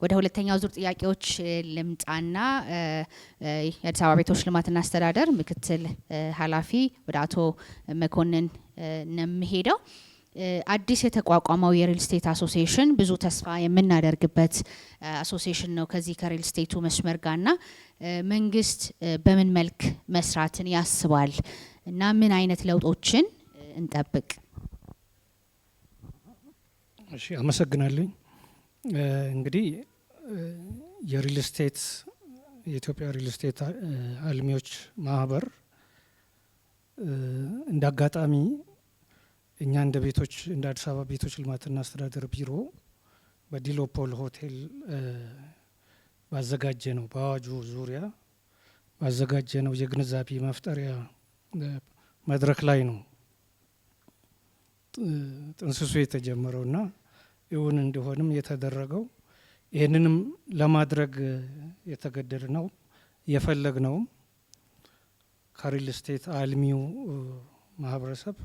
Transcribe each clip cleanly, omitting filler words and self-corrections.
ወደ ሁለተኛው ዙር ጥያቄዎች ልምጣና የአዲስ አበባ ቤቶች ልማትና አስተዳደር ምክትል ኃላፊ ወደ አቶ መኮንን ነምሄደው አዲስ የተቋቋመው የሪል ስቴት አሶሲዬሽን ብዙ ተስፋ የምናደርግበት አሶሲዬሽን ነው ከዚህ ከሪል ስቴቱ መስመር ጋርና መንግስት በምን መልክ መስራትን ያስባል እና ምን አይነት ለውጦችን እንጠብቅ? እሺ አመሰግናለሁ። እንግዲህ የሪል ስቴት የኢትዮጵያ ሪል ስቴት አልሚዎች ማህበር እንዳጋጣሚ እኛ እንደ ቤቶች እንደ አዲስ አበባ ቤቶች ልማትና አስተዳደር ቢሮ በዲሎፖል ሆቴል ባዘጋጀ ነው በአዋጁ ዙሪያ ባዘጋጀ ነው የግንዛቤ መፍጠሪያ መድረክ ላይ ነው ጥንስሱ የተጀመረውና ይሁን እንደሆነም የተደረገው ይሄንንም ለማድረግ የተገደድነው የፈለግነው ከሪል ስቴት አልሚው ማህበረሰብ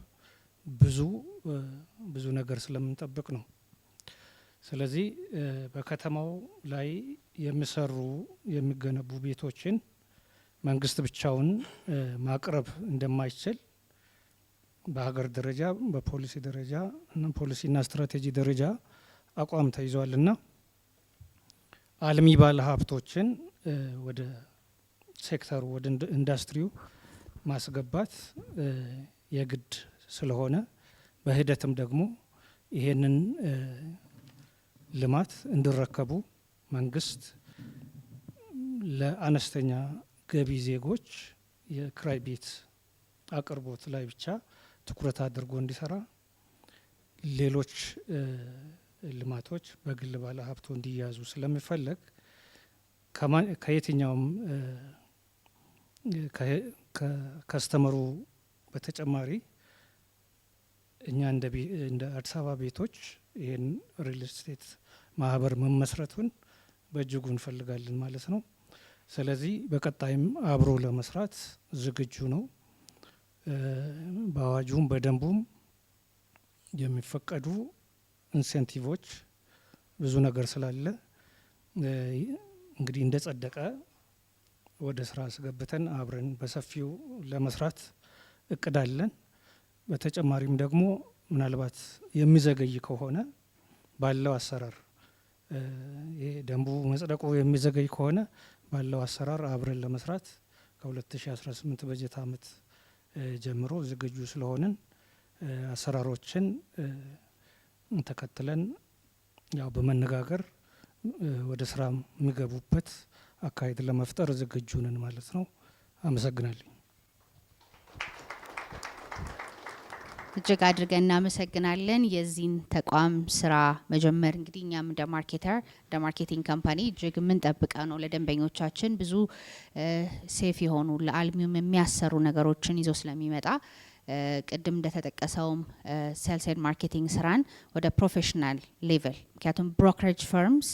ብዙ ነገር ስለምንጠብቅ ነው። ስለዚህ በከተማው ላይ የሚገነቡ ቤቶችን መንግስት ብቻውን ማቅረብ እንደማይችል በሀገር ደረጃ በፖሊሲ ደረጃ እና ፖሊሲና ስትራቴጂ ደረጃ አቋም ተይዟልና አልሚ ባለ ሀብቶችን ወደ ሴክተሩ ወደ ኢንዱስትሪው ማስገባት የግድ ስለሆነ በሂደትም ደግሞ ይሄንን ልማት እንዲረከቡ መንግስት ለአነስተኛ ገቢ ዜጎች የክራይ ቤት አቅርቦት ላይ ብቻ ትኩረት አድርጎ እንዲሰራ ሌሎች ልማቶች በግል ባለ ሀብቱ እንዲያዙ ስለሚፈለግ ከየትኛውም ከከስተመሩ በተጨማሪ እኛ እንደ አዲስ አበባ ቤቶች ይህን ሪል ስቴት ማህበር መመስረቱን በእጅጉ እንፈልጋለን ማለት ነው። ስለዚህ በቀጣይም አብሮ ለመስራት ዝግጁ ነው። በአዋጁም በደንቡም የሚፈቀዱ ኢንሴንቲቮች ብዙ ነገር ስላለ እንግዲህ እንደጸደቀ ወደ ስራ አስገብተን አብረን በሰፊው ለመስራት እቅዳለን። በተጨማሪም ደግሞ ምናልባት የሚዘገይ ከሆነ ባለው አሰራር ይሄ ደንቡ መጽደቁ የሚዘገይ ከሆነ ባለው አሰራር አብረን ለመስራት ከ2018 በጀት ዓመት ጀምሮ ዝግጁ ስለሆንን አሰራሮችን ተከትለን ያው በመነጋገር ወደ ስራ የሚገቡበት አካሄድ ለመፍጠር ዝግጁ ነን ማለት ነው። አመሰግናለሁ። እጅግ አድርገን እናመሰግናለን። የዚህን ተቋም ስራ መጀመር እንግዲህ እኛም እንደ ማርኬተር እንደ ማርኬቲንግ ካምፓኒ እጅግ የምንጠብቀው ነው። ለደንበኞቻችን ብዙ ሴፍ የሆኑ ለአልሚውም የሚያሰሩ ነገሮችን ይዞ ስለሚመጣ ቅድም እንደተጠቀሰውም ሴልስ ኤንድ ማርኬቲንግ ስራን ወደ ፕሮፌሽናል ሌቨል ምክንያቱም ብሮከሬጅ ፈርምስ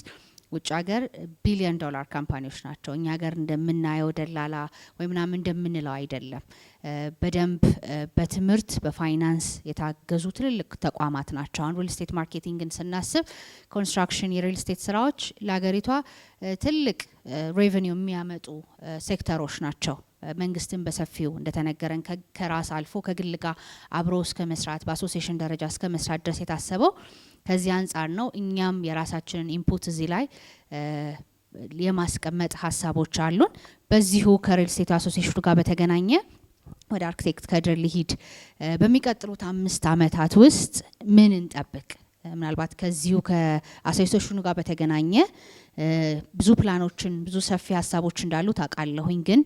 ውጭ ሀገር ቢሊዮን ዶላር ካምፓኒዎች ናቸው። እኛ ሀገር እንደምናየው ደላላ ወይ ምናምን እንደምንለው አይደለም። በደንብ በትምህርት በፋይናንስ የታገዙ ትልልቅ ተቋማት ናቸው። አሁን ሪል ስቴት ማርኬቲንግን ስናስብ ኮንስትራክሽን የሪል ስቴት ስራዎች ለሀገሪቷ ትልቅ ሬቨኒው የሚያመጡ ሴክተሮች ናቸው። መንግስትን በሰፊው እንደተነገረን ከራስ አልፎ ከግል ጋር አብሮ እስከ መስራት በአሶሲዬሽን ደረጃ እስከ መስራት ድረስ የታሰበው ከዚህ አንጻር ነው። እኛም የራሳችንን ኢንፑት እዚህ ላይ የማስቀመጥ ሀሳቦች አሉን። በዚሁ ከሪል ስቴት አሶሲዬሽኑ ጋር በተገናኘ ወደ አርክቴክት ከድር ሊሂድ በሚቀጥሉት 5 አመታት ውስጥ ምን እንጠብቅ? ምናልባት ከዚሁ ከአሶሲዬሽኑ ጋር በተገናኘ ብዙ ፕላኖችን ብዙ ሰፊ ሀሳቦች እንዳሉ ታውቃለሁኝ። ግን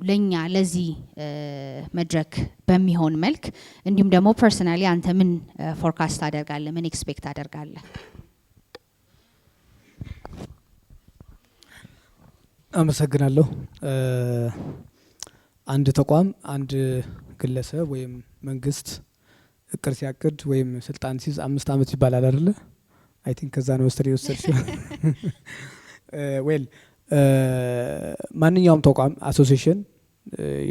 ለኛ ለዚህ መድረክ በሚሆን መልክ እንዲሁም ደግሞ ፐርሰናሊ አንተ ምን ፎርካስት አደርጋለህ? ምን ኤክስፔክት አደርጋለህ? አመሰግናለሁ። አንድ ተቋም አንድ ግለሰብ ወይም መንግስት እቅድ ሲያቅድ ወይም ስልጣን ሲይዝ 5 አመት ይባላል አይደለ? አይ ቲንክ ከዛ ነው ወሰድሽው። ዌል ማንኛውም ተቋም አሶሲዬሽን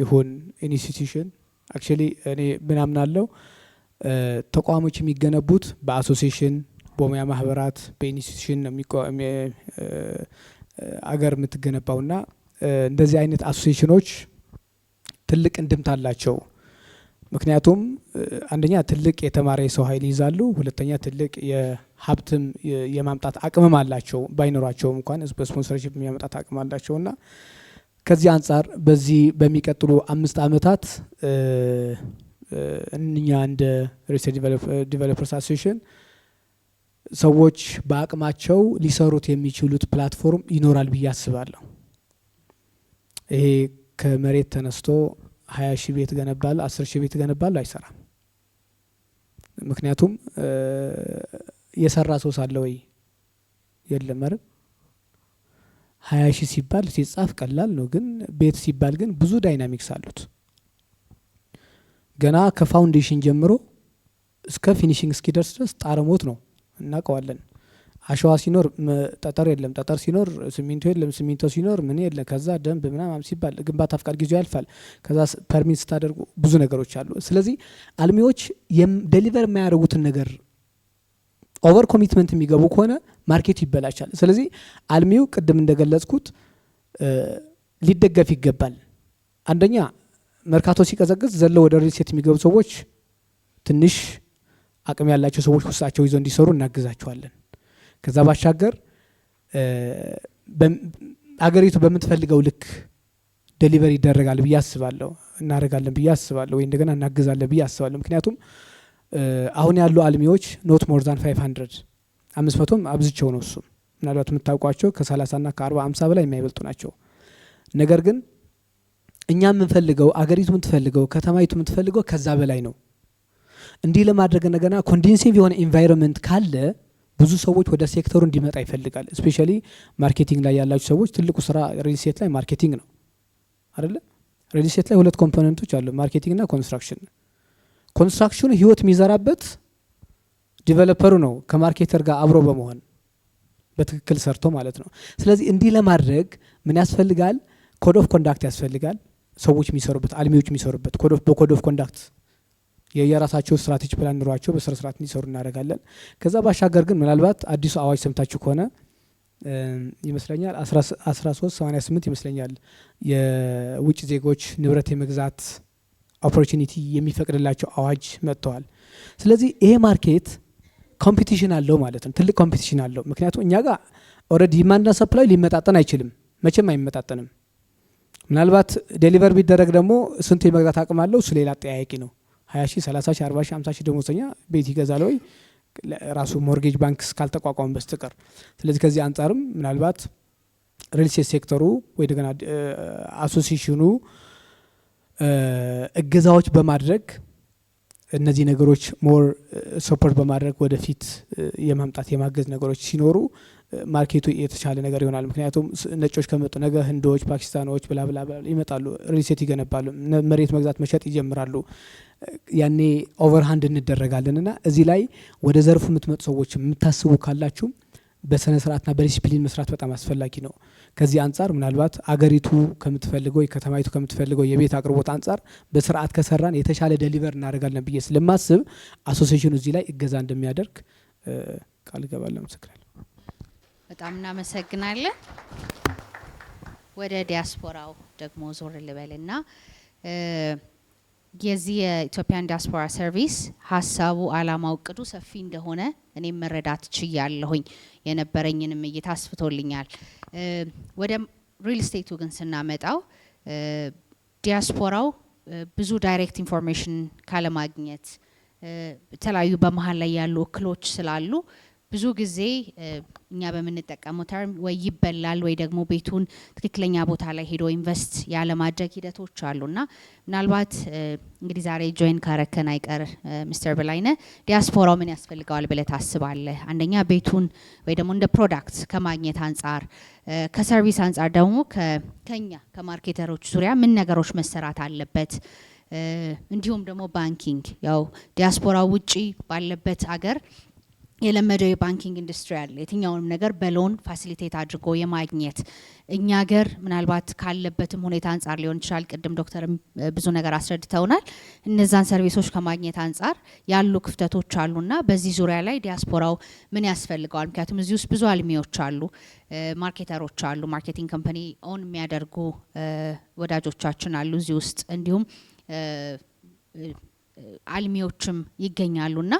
ይሁን ኢንስቲትዩሽን አክቹሊ እኔ ምን አምናለሁ ተቋሞች የሚገነቡት በአሶሲዬሽን በሙያ ማህበራት በኢንስቲትዩሽን ነው አገር የምትገነባውና እንደዚህ አይነት አሶሲዬሽኖች ትልቅ እንድምታ አላቸው። ምክንያቱም አንደኛ ትልቅ የተማረ የሰው ኃይል ይዛሉ፣ ሁለተኛ ትልቅ የሀብትም የማምጣት አቅምም አላቸው። ባይኖራቸውም እንኳን በስፖንሰርሺፕ የሚያመጣት አቅም አላቸውና ከዚህ አንጻር በዚህ በሚቀጥሉ 5 ዓመታት እኛ እንደ ሪል ስቴት ዲቨሎፐርስ አሶሲዬሽን ሰዎች በአቅማቸው ሊሰሩት የሚችሉት ፕላትፎርም ይኖራል ብዬ አስባለሁ። ይሄ ከመሬት ተነስቶ 20 ሺህ ቤት ገነባል 10 ሺህ ቤት ገነባል አይሰራም። ምክንያቱም የሰራ ሰው ሳለ ወይ የለም አይደል? 20 ሺህ ሲባል ሲጻፍ ቀላል ነው፣ ግን ቤት ሲባል ግን ብዙ ዳይናሚክስ አሉት። ገና ከፋውንዴሽን ጀምሮ እስከ ፊኒሺንግ እስኪደርስ ድረስ ጣረሞት ነው እናውቀዋለን። አሸዋ ሲኖር ጠጠር የለም፣ ጠጠር ሲኖር ሲሚንቶ የለም፣ ሲሚንቶ ሲኖር ምን የለ፣ ከዛ ደንብ ምናምን ሲባል ግንባታ ፍቃድ ጊዜው ያልፋል። ከዛ ፐርሚት ስታደርጉ ብዙ ነገሮች አሉ። ስለዚህ አልሚዎች ዴሊቨር የማያደርጉትን ነገር ኦቨር ኮሚትመንት የሚገቡ ከሆነ ማርኬቱ ይበላሻል። ስለዚህ አልሚው ቅድም እንደገለጽኩት ሊደገፍ ይገባል። አንደኛ መርካቶ ሲቀዘቅዝ ዘለው ወደ ሪል ስቴት የሚገቡ ሰዎች ትንሽ አቅም ያላቸው ሰዎች ውስጣቸው ይዘው እንዲሰሩ እናግዛቸዋለን። ከዛ ባሻገር አገሪቱ በምትፈልገው ልክ ዴሊቨሪ ይደረጋል ብዬ አስባለሁ፣ እናደርጋለን ብዬ አስባለሁ፣ ወይ እንደገና እናግዛለን ብዬ አስባለሁ። ምክንያቱም አሁን ያሉ አልሚዎች ኖት ሞር ዛን 500ም አብዝቸው ነው። እሱም ምናልባት የምታውቋቸው ከ30 እና ከ40 50 በላይ የማይበልጡ ናቸው። ነገር ግን እኛ የምንፈልገው አገሪቱ የምትፈልገው ከተማይቱ የምትፈልገው ከዛ በላይ ነው። እንዲህ ለማድረግ እንደገና ኮንዲንሲቭ የሆነ ኢንቫይሮንመንት ካለ ብዙ ሰዎች ወደ ሴክተሩ እንዲመጣ ይፈልጋል። ስፔሻሊ ማርኬቲንግ ላይ ያላችሁ ሰዎች ትልቁ ስራ ሪል ስቴት ላይ ማርኬቲንግ ነው አይደለ? ሪል ስቴት ላይ 2 ኮምፖነንቶች አሉ፣ ማርኬቲንግ እና ኮንስትራክሽን። ኮንስትራክሽኑ ህይወት የሚዘራበት ዲቨሎፐሩ ነው፣ ከማርኬተር ጋር አብሮ በመሆን በትክክል ሰርቶ ማለት ነው። ስለዚህ እንዲህ ለማድረግ ምን ያስፈልጋል? ኮድ ኦፍ ኮንዳክት ያስፈልጋል። ሰዎች የሚሰሩበት አልሚዎች የሚሰሩበት በኮድ ኦፍ ኮንዳክት የየራሳቸው ስትራቴጂ ፕላን ኑሯቸው በስነ ስርዓት እንዲሰሩ እናደርጋለን። ከዛ ባሻገር ግን ምናልባት አዲሱ አዋጅ ሰምታችሁ ከሆነ ይመስለኛል 1388 ይመስለኛል የውጭ ዜጎች ንብረት የመግዛት ኦፖርቹኒቲ የሚፈቅድላቸው አዋጅ መጥተዋል። ስለዚህ ይሄ ማርኬት ኮምፒቲሽን አለው ማለት ነው፣ ትልቅ ኮምፒቲሽን አለው። ምክንያቱም እኛ ጋር ኦልሬዲ ዲማንድና ሰፕላይ ሊመጣጠን አይችልም፣ መቼም አይመጣጠንም። ምናልባት ዴሊቨር ቢደረግ ደግሞ ስንት የመግዛት አቅም አለው እሱ ሌላ አጠያያቂ ነው። 20 ሺህ 30 ሺህ 40 ሺህ 50 ሺህ ደሞዝተኛ ቤት ይገዛል ወይ? ራሱ ሞርጌጅ ባንክ ካልተቋቋመ በስተቀር። ስለዚህ ከዚህ አንጻርም ምናልባት ሪል ስቴት ሴክተሩ ወይ ደገና አሶሲዬሽኑ እገዛዎች በማድረግ እነዚህ ነገሮች ሞር ሰፖርት በማድረግ ወደፊት የማምጣት የማገዝ ነገሮች ሲኖሩ ማርኬቱ የተሻለ ነገር ይሆናል። ምክንያቱም ነጮች ከመጡ ነገ ህንዶች፣ ፓኪስታኖች ብላ ብላ ይመጣሉ፣ ሪል ስቴት ይገነባሉ፣ መሬት መግዛት መሸጥ ይጀምራሉ። ያኔ ኦቨርሃንድ እንደረጋለን እና እዚህ ላይ ወደ ዘርፉ የምትመጡ ሰዎች የምታስቡ ካላችሁ በስነ ስርዓትና በዲሲፕሊን መስራት በጣም አስፈላጊ ነው። ከዚህ አንጻር ምናልባት አገሪቱ ከምትፈልገው ከተማይቱ ከምትፈልገው የቤት አቅርቦት አንጻር በስርዓት ከሰራን የተሻለ ዴሊቨር እናደርጋለን ብዬ ስለማስብ አሶሲዬሽኑ እዚህ ላይ እገዛ እንደሚያደርግ ቃል እገባለሁ። አመሰግናለሁ። በጣም እናመሰግናለን። ወደ ዲያስፖራው ደግሞ ዞር ልበልና የዚህ የኢትዮጵያን ዲያስፖራ ሰርቪስ ሀሳቡ አላማው እቅዱ ሰፊ እንደሆነ እኔም መረዳት ችያለሁኝ። የነበረኝንም እይታ አስፍቶልኛል። ወደ ሪል ስቴቱ ግን ስናመጣው ዲያስፖራው ብዙ ዳይሬክት ኢንፎርሜሽን ካለማግኘት የተለያዩ በመሀል ላይ ያሉ እክሎች ስላሉ ብዙ ጊዜ እኛ በምንጠቀመው ተርም ወይ ይበላል ወይ ደግሞ ቤቱን ትክክለኛ ቦታ ላይ ሄዶ ኢንቨስት ያለማድረግ ሂደቶች አሉና ምናልባት እንግዲህ ዛሬ ጆይን ካረከን አይቀር ሚስተር በላይነ ዲያስፖራው ምን ያስፈልገዋል ብለህ ታስባለህ? አንደኛ ቤቱን ወይ ደግሞ እንደ ፕሮዳክት ከማግኘት አንጻር፣ ከሰርቪስ አንጻር ደግሞ ከኛ ከማርኬተሮች ዙሪያ ምን ነገሮች መሰራት አለበት? እንዲሁም ደግሞ ባንኪንግ ያው ዲያስፖራው ውጪ ባለበት አገር የለመደው የባንኪንግ ኢንዱስትሪ አለ። የትኛውንም ነገር በሎን ፋሲሊቴት አድርጎ የማግኘት እኛ ሀገር ምናልባት ካለበትም ሁኔታ አንጻር ሊሆን ይችላል። ቅድም ዶክተርም ብዙ ነገር አስረድተውናል። እነዛን ሰርቪሶች ከማግኘት አንጻር ያሉ ክፍተቶች አሉና በዚህ ዙሪያ ላይ ዲያስፖራው ምን ያስፈልገዋል? ምክንያቱም እዚህ ውስጥ ብዙ አልሚዎች አሉ፣ ማርኬተሮች አሉ፣ ማርኬቲንግ ካምፓኒ ኦን የሚያደርጉ ወዳጆቻችን አሉ እዚህ ውስጥ እንዲሁም አልሚዎችም ይገኛሉና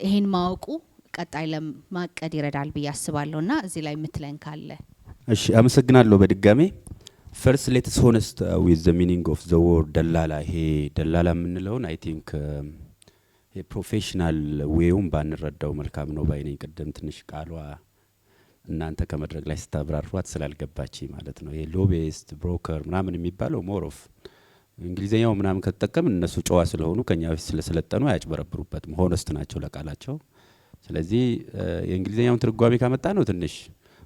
ይሄን ማወቁ ቀጣይ ለማቀድ ይረዳል ብዬ አስባለሁና እዚህ ላይ ምትለን ካለ። እሺ አመሰግናለሁ በድጋሜ። ፈርስት ሌትስ ሆነስት ዊዝ ዘ ሚኒንግ ኦፍ ዘ ወርድ ደላላ። ይሄ ደላላ የምንለውን አይ ቲንክ ፕሮፌሽናል ዌውን ባንረዳው መልካም ነው ባይነኝ። ቅድም ትንሽ ቃሏ እናንተ ከመድረክ ላይ ስታብራሯት ስላልገባች ማለት ነው። ይሄ ሎቤስት ብሮከር ምናምን የሚባለው ሞር ኦፍ እንግሊዘኛው ምናምን ከተጠቀም እነሱ ጨዋ ስለሆኑ ከኛ በፊት ስለሰለጠኑ አያጭበረብሩበትም፣ ሆነስት ናቸው ለቃላቸው። ስለዚህ የእንግሊዘኛውን ትርጓሜ ካመጣ ነው ትንሽ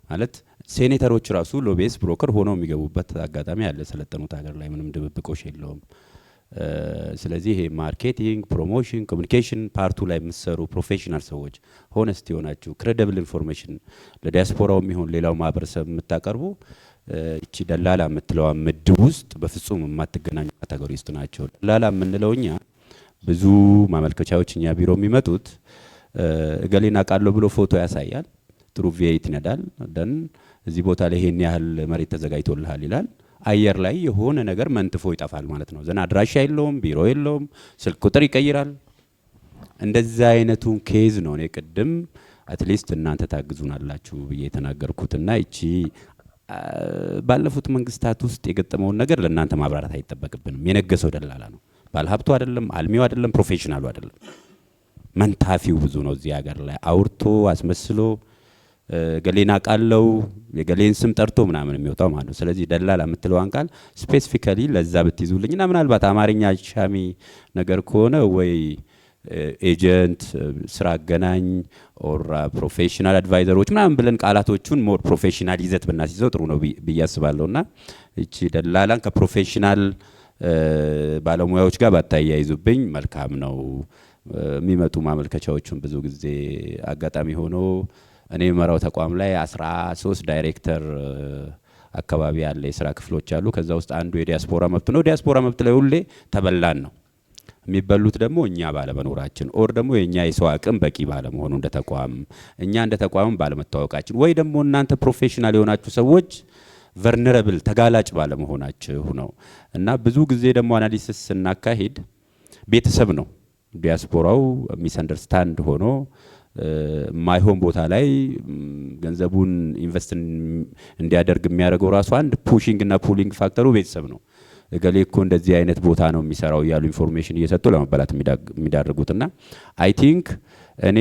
ማለት ሴኔተሮች ራሱ ሎቤስ ብሮከር ሆነው የሚገቡበት አጋጣሚ አለ ሰለጠኑት ሀገር ላይ፣ ምንም ድብብቆሽ የለውም። ስለዚህ ይሄ ማርኬቲንግ፣ ፕሮሞሽን፣ ኮሚኒኬሽን ፓርቱ ላይ የምትሰሩ ፕሮፌሽናል ሰዎች ሆነስት የሆናችሁ ክሬዲብል ኢንፎርሜሽን ለዲያስፖራው የሚሆን ሌላው ማህበረሰብ የምታቀርቡ እቺ ደላላ የምትለዋ ምድብ ውስጥ በፍጹም የማትገናኙ ካቴጎሪ ውስጥ ናቸው። ደላላ የምንለው እኛ ብዙ ማመልከቻዎች እኛ ቢሮ የሚመጡት እገሌና ቃለው ብሎ ፎቶ ያሳያል፣ ጥሩ ቪኤት ይነዳል፣ ደን እዚህ ቦታ ላይ ይሄን ያህል መሬት ተዘጋጅቶልሃል ይላል። አየር ላይ የሆነ ነገር መንጥፎ ይጠፋል ማለት ነው። ዘና አድራሻ የለውም፣ ቢሮ የለውም፣ ስልክ ቁጥር ይቀይራል። እንደዛ አይነቱን ኬዝ ነው እኔ ቅድም አትሊስት እናንተ ታግዙናላችሁ ብዬ የተናገርኩትና እቺ ባለፉት መንግስታት ውስጥ የገጠመውን ነገር ለእናንተ ማብራራት አይጠበቅብንም። የነገሰው ደላላ ነው። ባለሀብቱ አይደለም፣ አልሚው አይደለም፣ ፕሮፌሽናሉ አይደለም። መንታፊው ብዙ ነው እዚህ ሀገር ላይ አውርቶ አስመስሎ ገሌና ቃለው የገሌን ስም ጠርቶ ምናምን የሚወጣው ማለት ነው። ስለዚህ ደላላ የምትለዋን ቃል ስፔሲፊካሊ ለዛ ብትይዙልኝና ምናልባት አማርኛ ሻሚ ነገር ከሆነ ወይ ኤጀንት፣ ስራ አገናኝ ኦር ፕሮፌሽናል አድቫይዘሮች ምናምን ብለን ቃላቶቹን ሞር ፕሮፌሽናል ይዘት ብናስይዘው ጥሩ ነው ብዬ አስባለሁና እቺ ደላላን ከፕሮፌሽናል ባለሙያዎች ጋር ባታያይዙብኝ መልካም ነው። የሚመጡ ማመልከቻዎቹን ብዙ ጊዜ አጋጣሚ ሆኖ እኔ የመራው ተቋም ላይ 13 ዳይሬክተር አካባቢ ያለ የስራ ክፍሎች አሉ። ከዛ ውስጥ አንዱ የዲያስፖራ መብት ነው። ዲያስፖራ መብት ላይ ሁሌ ተበላን ነው የሚበሉት ደግሞ እኛ ባለመኖራችን ኦር ደግሞ የኛ የሰው አቅም በቂ ባለመሆኑ እንደ ተቋም እኛ እንደ ተቋም ባለመታወቃችን ወይ ደግሞ እናንተ ፕሮፌሽናል የሆናችሁ ሰዎች ቨርነረብል ተጋላጭ ባለመሆናችሁ ነው። እና ብዙ ጊዜ ደግሞ አናሊሲስ ስናካሂድ ቤተሰብ ነው ዲያስፖራው ሚስ አንደርስታንድ ሆኖ ማይሆን ቦታ ላይ ገንዘቡን ኢንቨስት እንዲያደርግ የሚያደርገው ራሱ አንድ ፑሺንግ እና ፑሊንግ ፋክተሩ ቤተሰብ ነው። እገሌ እኮ እንደዚህ አይነት ቦታ ነው የሚሰራው ያሉ ኢንፎርሜሽን እየሰጡ ለመበላት የሚዳርጉትና አይ ቲንክ እኔ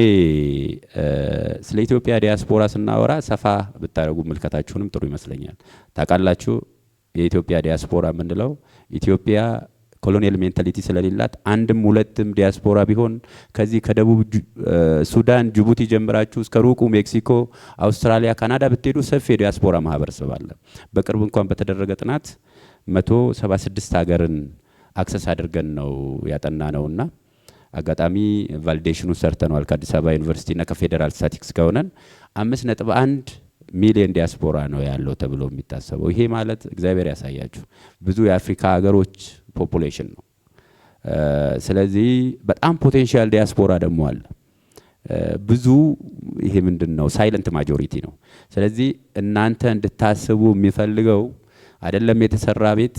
ስለ ኢትዮጵያ ዲያስፖራ ስናወራ ሰፋ ብታረጉ ምልከታችሁንም ጥሩ ይመስለኛል። ታውቃላችሁ የኢትዮጵያ ዲያስፖራ የምንለው ኢትዮጵያ ኮሎኒያል ሜንታሊቲ ስለሌላት አንድም ሁለትም ዲያስፖራ ቢሆን ከዚህ ከደቡብ ሱዳን ጅቡቲ ጀምራችሁ እስከ ሩቁ ሜክሲኮ፣ አውስትራሊያ፣ ካናዳ ብትሄዱ ሰፊ የዲያስፖራ ማህበረሰብ አለ። በቅርብ እንኳን በተደረገ ጥናት 176 ሀገርን አክሰስ አድርገን ነው ያጠና ነውና አጋጣሚ ቫሊዴሽኑን ሰርተናል ከአዲስ አበባ ዩኒቨርሲቲ እና ከፌደራል ስታቲስቲክስ ከሆነን 5.1 ሚሊዮን ዲያስፖራ ነው ያለው ተብሎ የሚታሰበው። ይሄ ማለት እግዚአብሔር ያሳያችሁ ብዙ የአፍሪካ ሀገሮች ፖፑሌሽን ነው። ስለዚህ በጣም ፖቴንሻል ዲያስፖራ ደግሞ አለ ብዙ። ይሄ ምንድነው ሳይለንት ማጆሪቲ ነው። ስለዚህ እናንተ እንድታስቡ የሚፈልገው አይደለም የተሰራ ቤት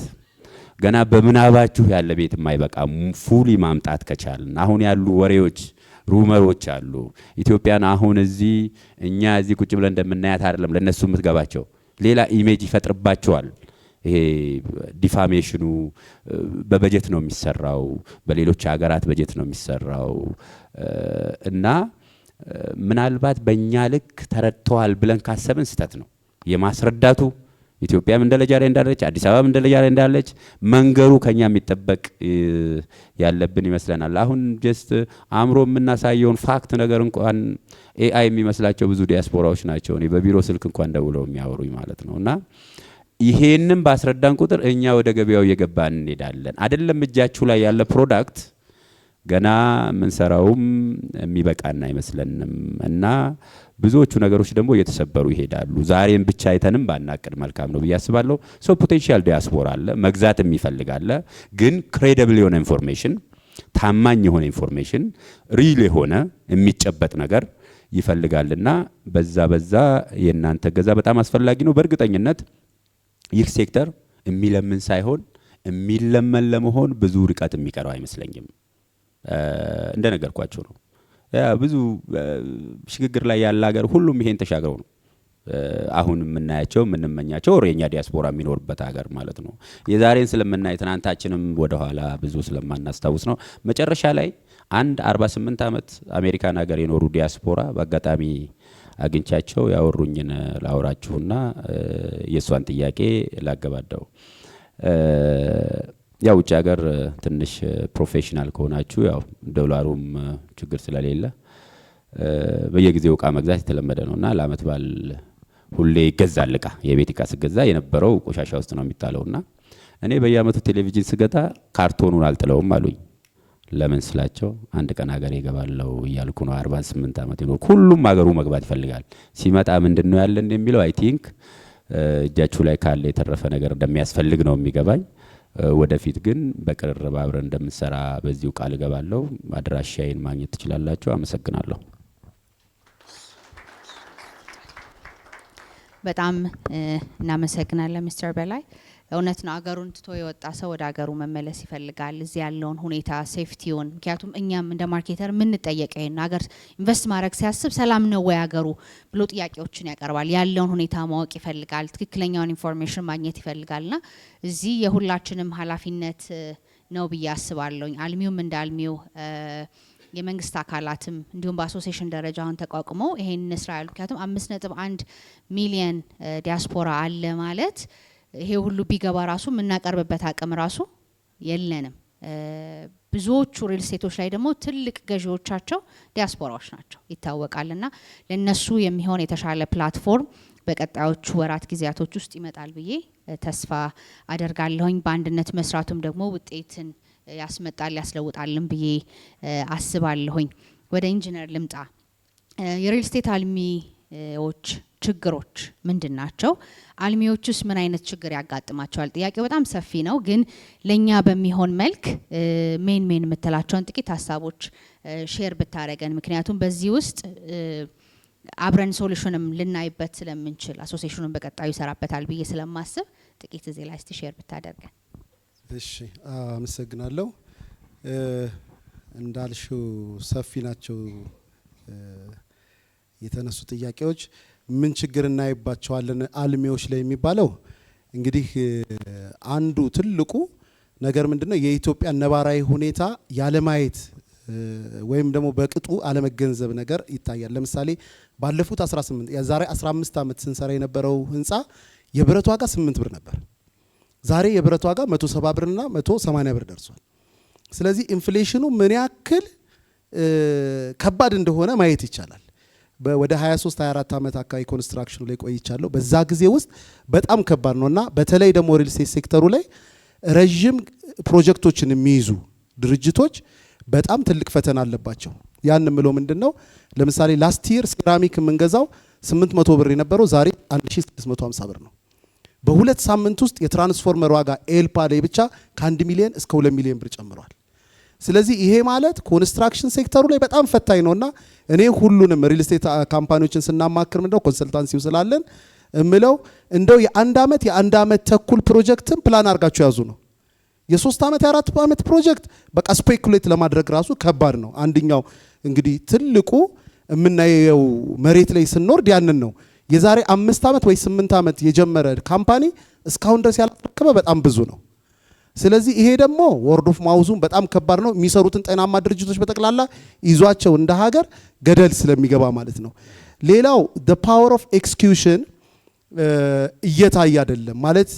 ገና በምናባችሁ ያለ ቤት የማይበቃ ፉሊ ማምጣት ከቻልን አሁን ያሉ ወሬዎች ሩመሮች አሉ። ኢትዮጵያን አሁን እዚህ እኛ እዚህ ቁጭ ብለን እንደምናያት አይደለም ለነሱ የምትገባቸው ሌላ ኢሜጅ ይፈጥርባቸዋል። ይሄ ዲፋሜሽኑ በበጀት ነው የሚሰራው፣ በሌሎች ሀገራት በጀት ነው የሚሰራው እና ምናልባት በእኛ ልክ ተረድተዋል ብለን ካሰብን ስተት ነው የማስረዳቱ። ኢትዮጵያም እንደለጃ ላይ እንዳለች አዲስ አበባም እንደለጃ ላይ እንዳለች መንገሩ ከኛ የሚጠበቅ ያለብን ይመስለናል። አሁን ጀስት አእምሮ የምናሳየውን ፋክት ነገር እንኳን ኤአይ የሚመስላቸው ብዙ ዲያስፖራዎች ናቸው። እኔ በቢሮ ስልክ እንኳን ደውለው የሚያወሩኝ ማለት ነውና ይሄንን ባስረዳን ቁጥር እኛ ወደ ገበያው እየገባን እንሄዳለን። አይደለም እጃችሁ ላይ ያለ ፕሮዳክት ገና ምንሰራውም የሚበቃና አይመስለንም እና ብዙዎቹ ነገሮች ደግሞ እየተሰበሩ ይሄዳሉ። ዛሬም ብቻ አይተንም ባናቅድ መልካም ነው ብዬ አስባለሁ። ሶ ፖቴንሻል ዲያስፖራ አለ፣ መግዛት የሚፈልጋለ፣ ግን ክሬዲብል የሆነ ኢንፎርሜሽን፣ ታማኝ የሆነ ኢንፎርሜሽን፣ ሪል የሆነ የሚጨበጥ ነገር ይፈልጋልና በዛ የእናንተ ገዛ በጣም አስፈላጊ ነው። በእርግጠኝነት ይህ ሴክተር የሚለምን ሳይሆን የሚለመን ለመሆን ብዙ ርቀት የሚቀረው አይመስለኝም። እንደነገርኳችሁ ነው። ብዙ ሽግግር ላይ ያለ ሀገር ሁሉም ይሄን ተሻግረው ነው አሁን የምናያቸው የምንመኛቸው የኛ ዲያስፖራ የሚኖርበት ሀገር ማለት ነው። የዛሬን ስለምናይ ትናንታችንም ወደ ኋላ ብዙ ስለማናስታውስ ነው። መጨረሻ ላይ አንድ 48 ዓመት አሜሪካን ሀገር የኖሩ ዲያስፖራ በአጋጣሚ አግኝቻቸው ያወሩኝን ላውራችሁና የሷን ጥያቄ ላገባደው። ያው ውጭ ሀገር ትንሽ ፕሮፌሽናል ከሆናችሁ ያው ዶላሩም ችግር ስለሌለ በየጊዜው እቃ መግዛት የተለመደ ነውና ለአመት በዓል ሁሌ ይገዛል እቃ። የቤት እቃ ስገዛ የነበረው ቆሻሻ ውስጥ ነው የሚጣለውና እኔ በየአመቱ ቴሌቪዥን ስገዛ ካርቶኑን አልጥለውም አሉኝ። ለምን ስላቸው አንድ ቀን ሀገር ይገባለው እያልኩ ነው። 48 ዓመት ነው። ሁሉም ሀገሩ መግባት ይፈልጋል። ሲመጣ ምንድነው ያለ እንደሚለው አይ ቲንክ እጃችሁ ላይ ካለ የተረፈ ነገር እንደሚያስፈልግ ነው የሚገባኝ። ወደፊት ግን በቅርብ አብረን እንደምንሰራ በዚሁ ቃል እገባለሁ። አድራሻዬን ማግኘት ትችላላችሁ። አመሰግናለሁ። በጣም እናመሰግናለን ሚስተር በላይ። እውነት ነው፣ አገሩን ትቶ የወጣ ሰው ወደ አገሩ መመለስ ይፈልጋል። እዚህ ያለውን ሁኔታ ሴፍቲውን፣ ምክንያቱም እኛም እንደ ማርኬተር የምንጠየቀው ይሄን አገር ኢንቨስት ማድረግ ሲያስብ ሰላም ነው ወይ አገሩ ብሎ ጥያቄዎችን ያቀርባል። ያለውን ሁኔታ ማወቅ ይፈልጋል። ትክክለኛውን ኢንፎርሜሽን ማግኘት ይፈልጋልና እዚህ የሁላችንም ኃላፊነት ነው ብዬ አስባለሁ። አልሚውም እንደ አልሚው የመንግስት አካላትም እንዲሁም በአሶሲዬሽን ደረጃ አሁን ተቋቁመው ይሄን እንስራ ያሉ። ምክንያቱም 5.1 ሚሊዮን ዲያስፖራ አለ ማለት ይሄ ሁሉ ቢገባ ራሱ የምናቀርብበት አቅም ራሱ የለንም። ብዙዎቹ ሪል ስቴቶች ላይ ደግሞ ትልቅ ገዢዎቻቸው ዲያስፖራዎች ናቸው ይታወቃልና ለነሱ የሚሆን የተሻለ ፕላትፎርም በቀጣዮቹ ወራት ጊዜያቶች ውስጥ ይመጣል ብዬ ተስፋ አደርጋለሁኝ። በአንድነት መስራቱም ደግሞ ውጤትን ያስመጣል ያስለውጣልም ብዬ አስባለሁኝ። ወደ ኢንጂነር ልምጣ። የሪል ስቴት አልሚዎች ችግሮች ምንድን ናቸው? አልሚዎቹስ ምን አይነት ችግር ያጋጥማቸዋል? ጥያቄው በጣም ሰፊ ነው፣ ግን ለኛ በሚሆን መልክ ሜን የምትላቸውን ጥቂት ሀሳቦች ሼር ብታረገን፣ ምክንያቱም በዚህ ውስጥ አብረን ሶሉሽንም ልናይበት ስለምንችል አሶሲዬሽኑን በቀጣዩ ይሰራበታል ብዬ ስለማስብ ጥቂት እዚህ ላይ እስቲ ሼር ብታደርገን። እሺ፣ አመሰግናለሁ። እንዳልሽው ሰፊ ናቸው የተነሱ ጥያቄዎች። ምን ችግር እናይባቸዋለን አልሚዎች ላይ የሚባለው እንግዲህ አንዱ ትልቁ ነገር ምንድነው የኢትዮጵያ ነባራዊ ሁኔታ ያለማየት ወይም ደግሞ በቅጡ አለመገንዘብ ነገር ይታያል። ለምሳሌ ባለፉት 18 የዛሬ 15 ዓመት ስንሰራ የነበረው ህንጻ የብረት ዋጋ 8 ብር ነበር። ዛሬ የብረት ዋጋ 170 ብርና 180 ብር ደርሷል። ስለዚህ ኢንፍሌሽኑ ምን ያክል ከባድ እንደሆነ ማየት ይቻላል። ወደ 23 24 ዓመት አካባቢ ኮንስትራክሽኑ ላይ ቆይቻለሁ። በዛ ጊዜ ውስጥ በጣም ከባድ ነውና በተለይ ደግሞ ሪል ስቴት ሴክተሩ ላይ ረጅም ፕሮጀክቶችን የሚይዙ ድርጅቶች በጣም ትልቅ ፈተና አለባቸው። ያን ምለው ምንድነው ለምሳሌ ላስት ይር ሴራሚክ የምንገዛው 800 ብር የነበረው ዛሬ 1650 ብር ነው። በሁለት ሳምንት ውስጥ የትራንስፎርመር ዋጋ ኤልፓ ላይ ብቻ ከ1 ሚሊዮን እስከ 2 ሚሊዮን ብር ጨምሯል። ስለዚህ ይሄ ማለት ኮንስትራክሽን ሴክተሩ ላይ በጣም ፈታኝ ነውና እኔ ሁሉንም ሪል ስቴት ካምፓኒዎችን ስናማክር ምንድነው ኮንሰልታንሲው ስላለን እምለው እንደው የአንድ አመት ተኩል ፕሮጀክትን ፕላን አድርጋችሁ ያዙ ነው። የ3 ዓመት የ4 ዓመት ፕሮጀክት በቃ ስፔኩሌት ለማድረግ ራሱ ከባድ ነው። አንደኛው እንግዲህ ትልቁ የምናየው መሬት ላይ ስንወርድ ያንን ነው። የዛሬ 5 ዓመት ወይ 8 ዓመት የጀመረ ካምፓኒ እስካሁን ድረስ ያላተረከበ በጣም ብዙ ነው። ስለዚህ ይሄ ደግሞ ወርድ ኦፍ ማውዙም በጣም ከባድ ነው። የሚሰሩትን ጤናማ ድርጅቶች በጠቅላላ ይዟቸው እንደ ሀገር ገደል ስለሚገባ ማለት ነው። ሌላው the power of execution እየታየ አይደለም ማለት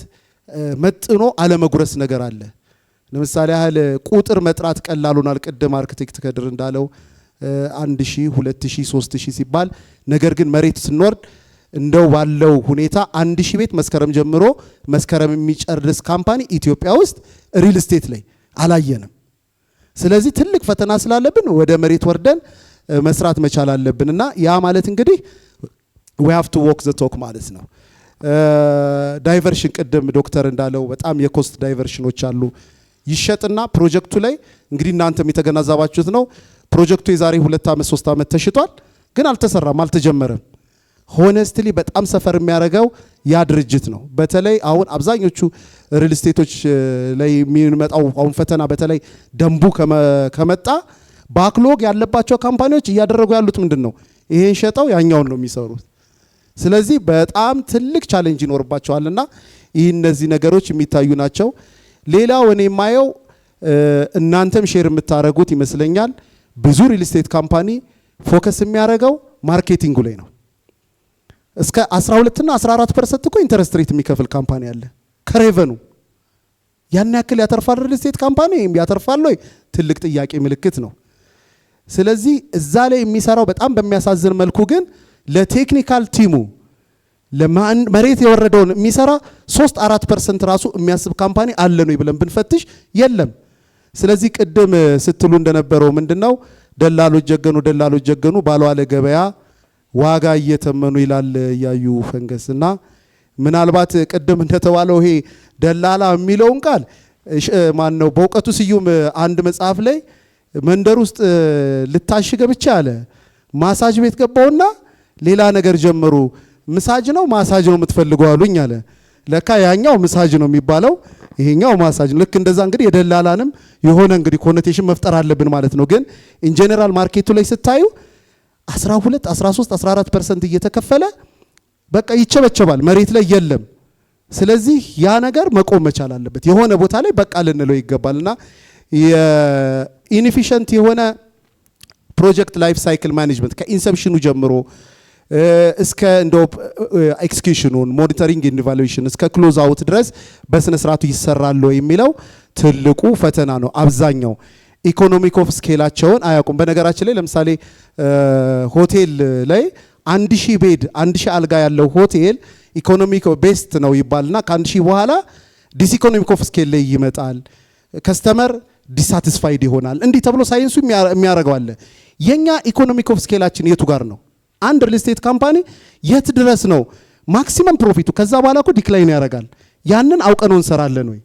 መጥኖ አለመጉረስ ነገር አለ። ለምሳሌ ያህል ቁጥር መጥራት ቀላል ሆኗል። ቅድም አርክቴክት ከድር እንዳለው 1000 2000 3000 ሲባል ነገር ግን መሬት ስንወርድ እንደው ባለው ሁኔታ 1000 ቤት መስከረም ጀምሮ መስከረም የሚጨርስ ካምፓኒ ኢትዮጵያ ውስጥ ሪል ስቴት ላይ አላየንም። ስለዚህ ትልቅ ፈተና ስላለብን ወደ መሬት ወርደን መስራት መቻል አለብንና ያ ማለት እንግዲህ we have to walk the talk ማለት ነው። ዳይቨርሽን ቅድም ዶክተር እንዳለው በጣም የኮስት ዳይቨርሽኖች አሉ። ይሸጥና ፕሮጀክቱ ላይ እንግዲህ እናንተም የተገናዘባችሁት ነው። ፕሮጀክቱ የዛሬ 2 ዓመት 3 ዓመት ተሽጧል፣ ግን አልተሰራም፣ አልተጀመረም። ሆነስትሊ በጣም ሰፈር የሚያደርገው ያ ድርጅት ነው። በተለይ አሁን አብዛኞቹ ሪል ስቴቶች ላይ የሚመጣው አሁን ፈተና በተለይ ደንቡ ከመጣ ባክሎግ ያለባቸው ካምፓኒዎች እያደረጉ ያሉት ምንድነው? ይሄን ሸጠው ያኛውን ነው የሚሰሩት። ስለዚህ በጣም ትልቅ ቻሌንጅ ይኖርባቸዋልና እነዚህ ነገሮች የሚታዩ ናቸው። ሌላው እኔ የማየው እናንተም ሼር የምታረጉት ይመስለኛል ብዙ ሪል ስቴት ካምፓኒ ፎከስ የሚያደርገው ማርኬቲንጉ ላይ ነው። እስከ 12 እና 14% እኮ ኢንተረስት ሬት የሚከፍል ካምፓኒ አለ ከሬቨኑ። ያን ያክል ያተርፋል ሪል ስቴት ካምፓኒ ያተርፋል ወይ? ትልቅ ጥያቄ ምልክት ነው። ስለዚህ እዛ ላይ የሚሰራው በጣም በሚያሳዝን መልኩ ግን ለቴክኒካል ቲሙ ለመሬት የወረደውን የሚሰራ 3-4% ራሱ የሚያስብ ካምፓኒ አለ ነው ብለን ብንፈትሽ የለም። ስለዚህ ቅድም ስትሉ እንደነበረው ምንድነው ደላሎች ጀገኑ ባለዋለ ገበያ ዋጋ እየተመኑ ይላል ያዩ ፈንገስና ምናልባት ቅድም እንደተባለው ይሄ ደላላ የሚለውን ቃል ማን ነው በእውቀቱ ስዩም አንድ መጽሐፍ ላይ መንደር ውስጥ ልታሽገ ብቻ አለ ማሳጅ ቤት ገባውና ሌላ ነገር ጀመሩ። ምሳጅ ነው ማሳጅ ነው የምትፈልገው አሉኝ አለ። ለካ ያኛው ምሳጅ ነው የሚባለው ይሄኛው ማሳጅ ነው። ልክ እንደዛ እንግዲህ የደላላንም የሆነ እንግዲህ ኮኖቴሽን መፍጠር አለብን ማለት ነው። ግን ኢን ጀነራል ማርኬቱ ላይ ስታዩ 12 13 14% እየተከፈለ በቃ ይቸበቸባል፣ መሬት ላይ የለም። ስለዚህ ያ ነገር መቆም መቻል አለበት። የሆነ ቦታ ላይ በቃ ልንለው ይገባልና የኢንኤፊሽንት የሆነ ፕሮጀክት ላይፍ ሳይክል ማኔጅመንት ከኢንሰፕሽኑ ጀምሮ እስከ እንደው ኤክስኪዩሽኑን ሞኒተሪንግ ኤንድ ኢቫሉዌሽን እስከ ክሎዝ አውት ድረስ በስነ ስርዓቱ ይሰራል የሚለው ትልቁ ፈተና ነው። አብዛኛው ኢኮኖሚክ ኦፍ ስኬላቸውን አያውቁም። በነገራችን ላይ ለምሳሌ ሆቴል ላይ 1000 ቤድ 1000 አልጋ ያለው ሆቴል ኢኮኖሚክ ቤስት ነው ይባልና ከ1000 በኋላ ዲስኢኮኖሚክ ኦፍ ስኬል ላይ ይመጣል። ከስተመር ዲሳቲስፋይድ ይሆናል። እንዲህ ተብሎ ሳይንሱ የሚያደርገው አለ። የኛ ኢኮኖሚክ ኦፍ ስኬላችን የቱ ጋር ነው? አንድ ሪል ስቴት ካምፓኒ የት ድረስ ነው ማክሲመም ፕሮፊቱ? ከዛ በኋላ እኮ ዲክላይን ያደርጋል። ያንን አውቀነው እንሰራለን ወይ?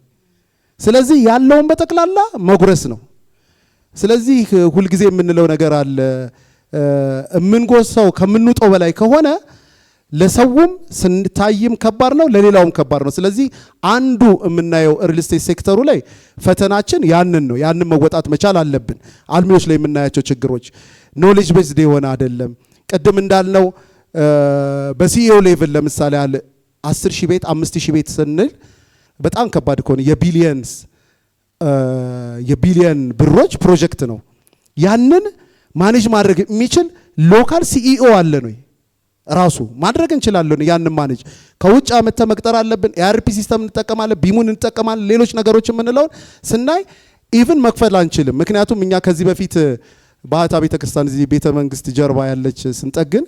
ስለዚህ ያለውን በጠቅላላ መጉረስ ነው። ስለዚህ ሁልጊዜ የምንለው ነገር አለ። የምንጎሰው ከምንውጠው በላይ ከሆነ ለሰውም ስንታይም ከባድ ነው፣ ለሌላውም ከባድ ነው። ስለዚህ አንዱ የምናየው ሪል ስቴት ሴክተሩ ላይ ፈተናችን ያንን ነው። ያንን መወጣት መቻል አለብን። አልሚዎች ላይ የምናያቸው ችግሮች ኖሌጅ ቤዝድ የሆነ አይደለም። ቅድም እንዳልነው በሲኢኦ ሌቭል ለምሳሌ አለ 10,000 ቤት 5,000 ቤት ስንል በጣም ከባድ ከሆነ የቢሊየን ብሮች ፕሮጀክት ነው። ያንን ማኔጅ ማድረግ የሚችል ሎካል ሲኢኦ አለ ነው ራሱ ማድረግ እንችላለን። ያንን ማኔጅ ከውጭ አመተ መቅጠር አለብን። ኤአርፒ ሲስተም እንጠቀማለን፣ ቢሙን እንጠቀማለን። ሌሎች ነገሮች የምንለውን ስናይ ኢቭን መክፈል አንችልም። ምክንያቱም እኛ ከዚህ በፊት ባህታ ቤተክርስቲያን እዚህ ቤተ መንግስት ጀርባ ያለች ስንጠግን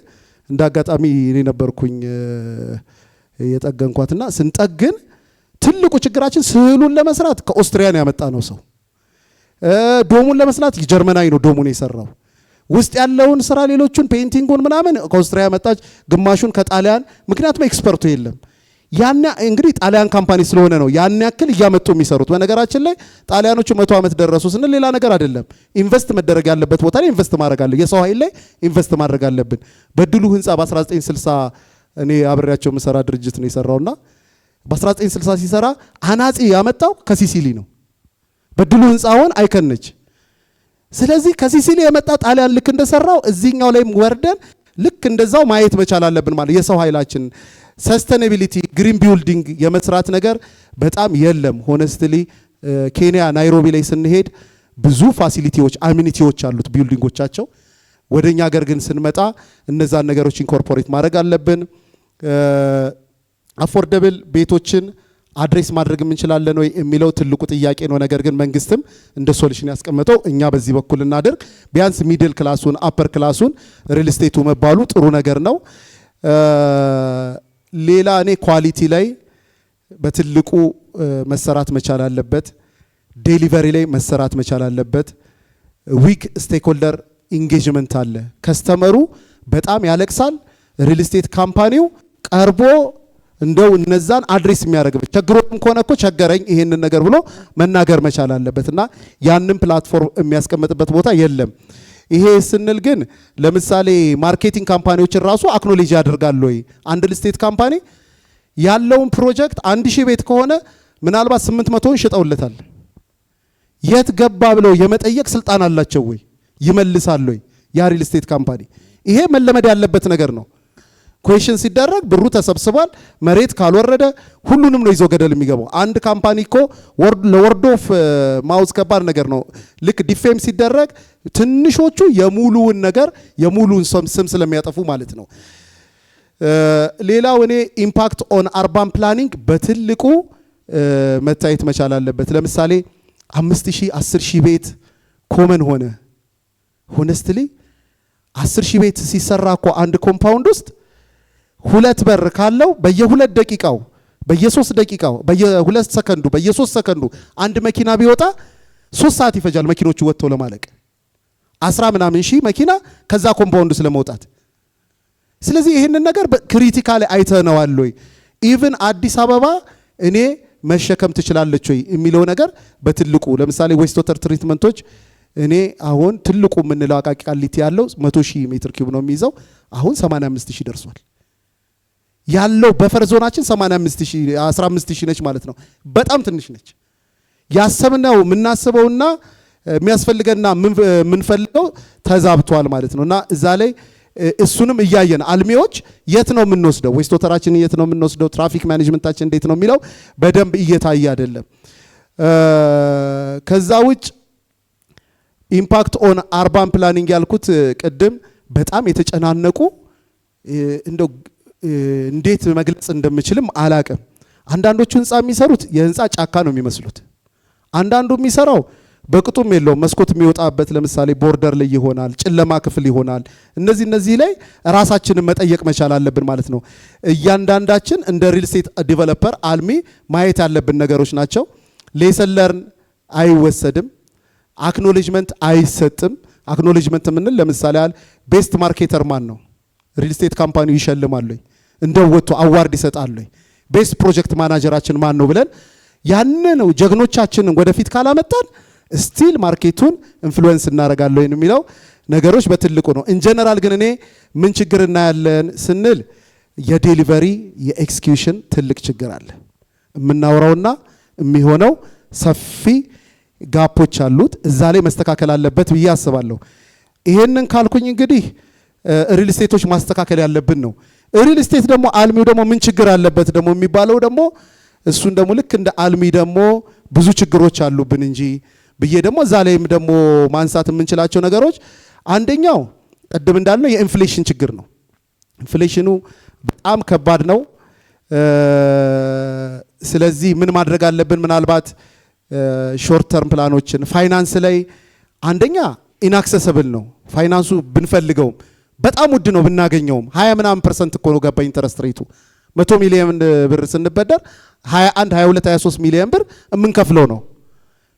እንዳጋጣሚ እኔ ነበርኩኝ የጠገንኳትና ስንጠግን ትልቁ ችግራችን ስዕሉን ለመስራት ከኦስትሪያን ያመጣ ነው ሰው፣ ዶሙን ለመስራት ጀርመናዊ ነው ዶሙን የሰራው። ውስጥ ያለውን ስራ ሌሎቹን ፔይንቲንጉን ምናምን ከኦስትሪያ ያመጣች፣ ግማሹን ከጣሊያን። ምክንያቱም ኤክስፐርቱ የለም። ያን እንግዲህ ጣሊያን ካምፓኒ ስለሆነ ነው ያን ያክል እያመጡ የሚሰሩት። በነገራችን ላይ ጣሊያኖቹ 100 ዓመት ደረሱ ስንል ሌላ ነገር አይደለም። ኢንቨስት መደረግ ያለበት ቦታ ላይ ኢንቨስት ማድረግ አለ። የሰው ኃይል ላይ ኢንቨስት ማድረግ አለብን። በድሉ ህንፃ በ1960 እኔ አብሬያቸው መሰራ ድርጅት ነው የሰራውና በ1960 ሲሰራ አናጺ ያመጣው ከሲሲሊ ነው። በድሉ ህንፃውን አይከነች። ስለዚህ ከሲሲሊ የመጣ ጣሊያን ልክ እንደሰራው እዚህኛው ላይም ወርደን ልክ እንደዛው ማየት መቻል አለብን ማለት የሰው ኃይላችን ሰስተኔቢሊቲ ግሪን ቢልዲንግ የመስራት ነገር በጣም የለም። ሆነስትሊ ኬንያ ናይሮቢ ላይ ስንሄድ ብዙ ፋሲሊቲዎች አሚኒቲዎች አሉት ቢልዲንጎቻቸው። ወደኛ ሀገር ግን ስንመጣ እነዛን ነገሮች ኢንኮርፖሬት ማድረግ አለብን። አፎርደብል ቤቶችን አድሬስ ማድረግ እንችላለን ወይ የሚለው ትልቁ ጥያቄ ነው። ነገር ግን መንግስትም እንደ ሶሉሽን ያስቀመጠው እኛ በዚህ በኩል እናደርግ፣ ቢያንስ ሚድል ክላሱን አፐር ክላሱን ሪል ስቴቱ መባሉ ጥሩ ነገር ነው። ሌላ እኔ ኳሊቲ ላይ በትልቁ መሰራት መቻል አለበት። ዴሊቨሪ ላይ መሰራት መቻል አለበት። ዊክ ስቴክሆልደር ኢንጌጅመንት አለ። ከስተመሩ በጣም ያለቅሳል። ሪል ስቴት ካምፓኒው ቀርቦ እንደው እነዛን አድሬስ የሚያደርግበት ቸግሮም ከሆነ እኮ ቸገረኝ ይሄንን ነገር ብሎ መናገር መቻል አለበትና ያንን ፕላትፎርም የሚያስቀምጥበት ቦታ የለም። ይሄ ስንል ግን ለምሳሌ ማርኬቲንግ ካምፓኒዎችን ራሱ አክኖሌጅ ያደርጋል ወይ? አንድ ሪል ስቴት ካምፓኒ ያለውን ፕሮጀክት 1000 ቤት ከሆነ ምናልባት 800ን ሽጠውለታል። የት ገባ ብለው የመጠየቅ ስልጣን አላቸው ወይ? ይመልሳል ወይ ያ ሪል ስቴት ካምፓኒ? ይሄ መለመድ ያለበት ነገር ነው። ኩዌሽን ሲደረግ ብሩ ተሰብስቧል፣ መሬት ካልወረደ ሁሉንም ነው ይዞ ገደል የሚገባው። አንድ ካምፓኒ እኮ ለወርድ ኦፍ ማውዝ ከባድ ነገር ነው። ልክ ዲፌም ሲደረግ ትንሾቹ የሙሉውን ነገር የሙሉውን ስም ስለሚያጠፉ ማለት ነው። ሌላው እኔ ኢምፓክት ኦን አርባን ፕላኒንግ በትልቁ መታየት መቻል አለበት። ለምሳሌ 5000 10000 ቤት ኮመን ሆነ። ሆነስትሊ 10000 ቤት ሲሰራ እኮ አንድ ኮምፓውንድ ውስጥ 2 በር ካለው በየ2 ደቂቃው በየ3 ደቂቃው በየ2 ሰከንዱ በየ3 ሰከንዱ አንድ መኪና ቢወጣ 3 ሰዓት ይፈጃል መኪኖቹ ወጥተው ለማለቅ 10 ምናምን ሺህ መኪና ከዛ ኮምፓውንድ ስለመውጣት። ስለዚህ ይህንን ነገር ክሪቲካሊ አይተነዋል ወይ? ኢቭን አዲስ አበባ እኔ መሸከም ትችላለች ወይ የሚለው ነገር በትልቁ ለምሳሌ ዌስት ወተር ትሪትመንቶች እኔ አሁን ትልቁ የምንለው አቃቂ ቃሊቲ ያለው 100,000 ሜትር ኪዩብ ነው የሚይዘው። አሁን 85,000 ደርሷል። ያለው በፈር ዞናችን 85,000 15,000 ነች ማለት ነው። በጣም ትንሽ ነች። ያሰብነው የምናስበውና የሚያስፈልገና የምንፈልገው ተዛብቷል ማለት ነው። እና እዛ ላይ እሱንም እያየን አልሚዎች የት ነው የምንወስደው፣ ዌስት ወተራችን የት ነው የምንወስደው፣ ትራፊክ ማኔጅመንታችን እንዴት ነው የሚለው በደንብ እየታየ አይደለም። ከዛ ውጭ ኢምፓክት ኦን አርባን ፕላኒንግ ያልኩት ቅድም በጣም የተጨናነቁ እንደው እንዴት መግለጽ እንደምችልም አላቅም። አንዳንዶቹ ህንፃ የሚሰሩት የህንፃ ጫካ ነው የሚመስሉት። አንዳንዱ የሚሰራው በቅጡም የለውም። መስኮት የሚወጣበት ለምሳሌ ቦርደር ላይ ይሆናል፣ ጨለማ ክፍል ይሆናል። እነዚህ ላይ ራሳችንን መጠየቅ መቻል አለብን ማለት ነው። እያንዳንዳችን እንደ ሪል ስቴት ዲቨሎፐር አልሚ ማየት ያለብን ነገሮች ናቸው። ሌሰን ለርን አይወሰድም፣ አክኖሌጅመንት አይሰጥም። አክኖሌጅመንት የምንል ለምሳሌ ቤስት ማርኬተር ማን ነው? ሪል ስቴት ካምፓኒው ይሸልማል ወይ? እንደው ወጥቶ አዋርድ ይሰጣል ወይ? ቤስት ፕሮጀክት ማናጀራችን ማን ነው ብለን ያንን ጀግኖቻችንን ወደፊት ካላመጣን ስቲል ማርኬቱን ኢንፍሉዌንስ እናደርጋለን የሚለው ነገሮች በትልቁ ነው። ኢንጀነራል ግን እኔ ምን ችግር እናያለን ስንል የዴሊቨሪ የኤክስኪዩሽን ትልቅ ችግር አለ። የምናወራውና የሚሆነው ሰፊ ጋፖች አሉት። እዛ ላይ መስተካከል አለበት ብዬ አስባለሁ። ይሄንን ካልኩኝ እንግዲህ ሪል ስቴቶች ማስተካከል ያለብን ነው። ሪል ስቴት ደግሞ አልሚው ደግሞ ምን ችግር አለበት ደግሞ የሚባለው ደግሞ እሱን ደግሞ ልክ እንደ አልሚ ደግሞ ብዙ ችግሮች አሉብን እንጂ ብዬ ደግሞ እዛ ላይም ደግሞ ማንሳት የምንችላቸው ነገሮች አንደኛው ቅድም እንዳልነው የኢንፍሌሽን ችግር ነው። ኢንፍሌሽኑ በጣም ከባድ ነው። ስለዚህ ምን ማድረግ አለብን? ምናልባት ሾርት ተርም ፕላኖችን ፋይናንስ ላይ አንደኛ ኢንአክሰሰብል ነው ፋይናንሱ ብንፈልገውም በጣም ውድ ነው ብናገኘውም 20% እኮ ነው ገባ ኢንተረስት ሬቱ 100 ሚሊዮን ብር ስንበደር 21 22 23 ሚሊዮን ብር የምንከፍለው ነው።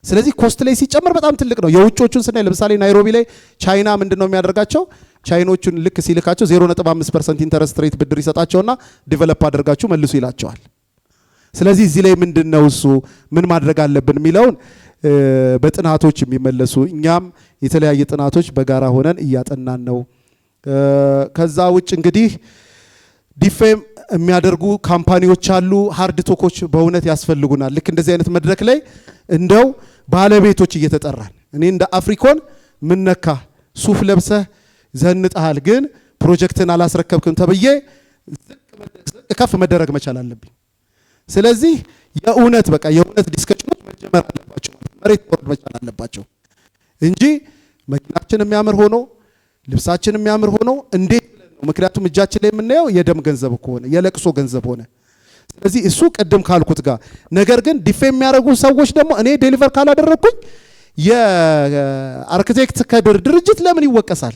ስለዚህ ኮስት ላይ ሲጨመር በጣም ትልቅ ነው። የውጮቹን ስናይ ለምሳሌ ናይሮቢ ላይ ቻይና ምንድነው የሚያደርጋቸው? ቻይኖቹን ልክ ሲልካቸው 0.5% ኢንተረስት ሬት ብድር ይሰጣቸውና ዲቨሎፕ አድርጋችሁ መልሱ ይላቸዋል። ስለዚህ እዚህ ላይ ምንድነው እሱ ምን ማድረግ አለብን የሚለውን በጥናቶች የሚመለሱ እኛም የተለያየ ጥናቶች በጋራ ሆነን እያጠናን ነው። ከዛ ውጭ እንግዲህ ዲፌም የሚያደርጉ ካምፓኒዎች አሉ። ሃርድ ቶኮች በእውነት ያስፈልጉናል። ልክ እንደዚህ አይነት መድረክ ላይ እንደው ባለቤቶች እየተጠራን እኔ እንደ አፍሪኮን ምን ነካ ሱፍ ለብሰህ ዘንጠሃል ግን ፕሮጀክትን አላስረከብክም ተብዬ ከፍ መደረግ መቻል አለብኝ። ስለዚህ የእውነት በቃ የእውነት ዲስከሽኖች መጀመር አለባቸው፣ መሬት ወርድ መቻል አለባቸው እንጂ መኪናችን የሚያምር ሆኖ ልብሳችን የሚያምር ሆኖ እንዴት ብለን ነው? ምክንያቱም እጃችን ላይ የምናየው የደም ገንዘብ ሆነ የለቅሶ ገንዘብ ሆነ። ስለዚህ እሱ ቅድም ካልኩት ጋር ነገር ግን ዲፌም የሚያደርጉ ሰዎች ደግሞ እኔ ዴሊቨር ካላደረኩኝ የአርኪቴክት ከድር ድርጅት ለምን ይወቀሳል?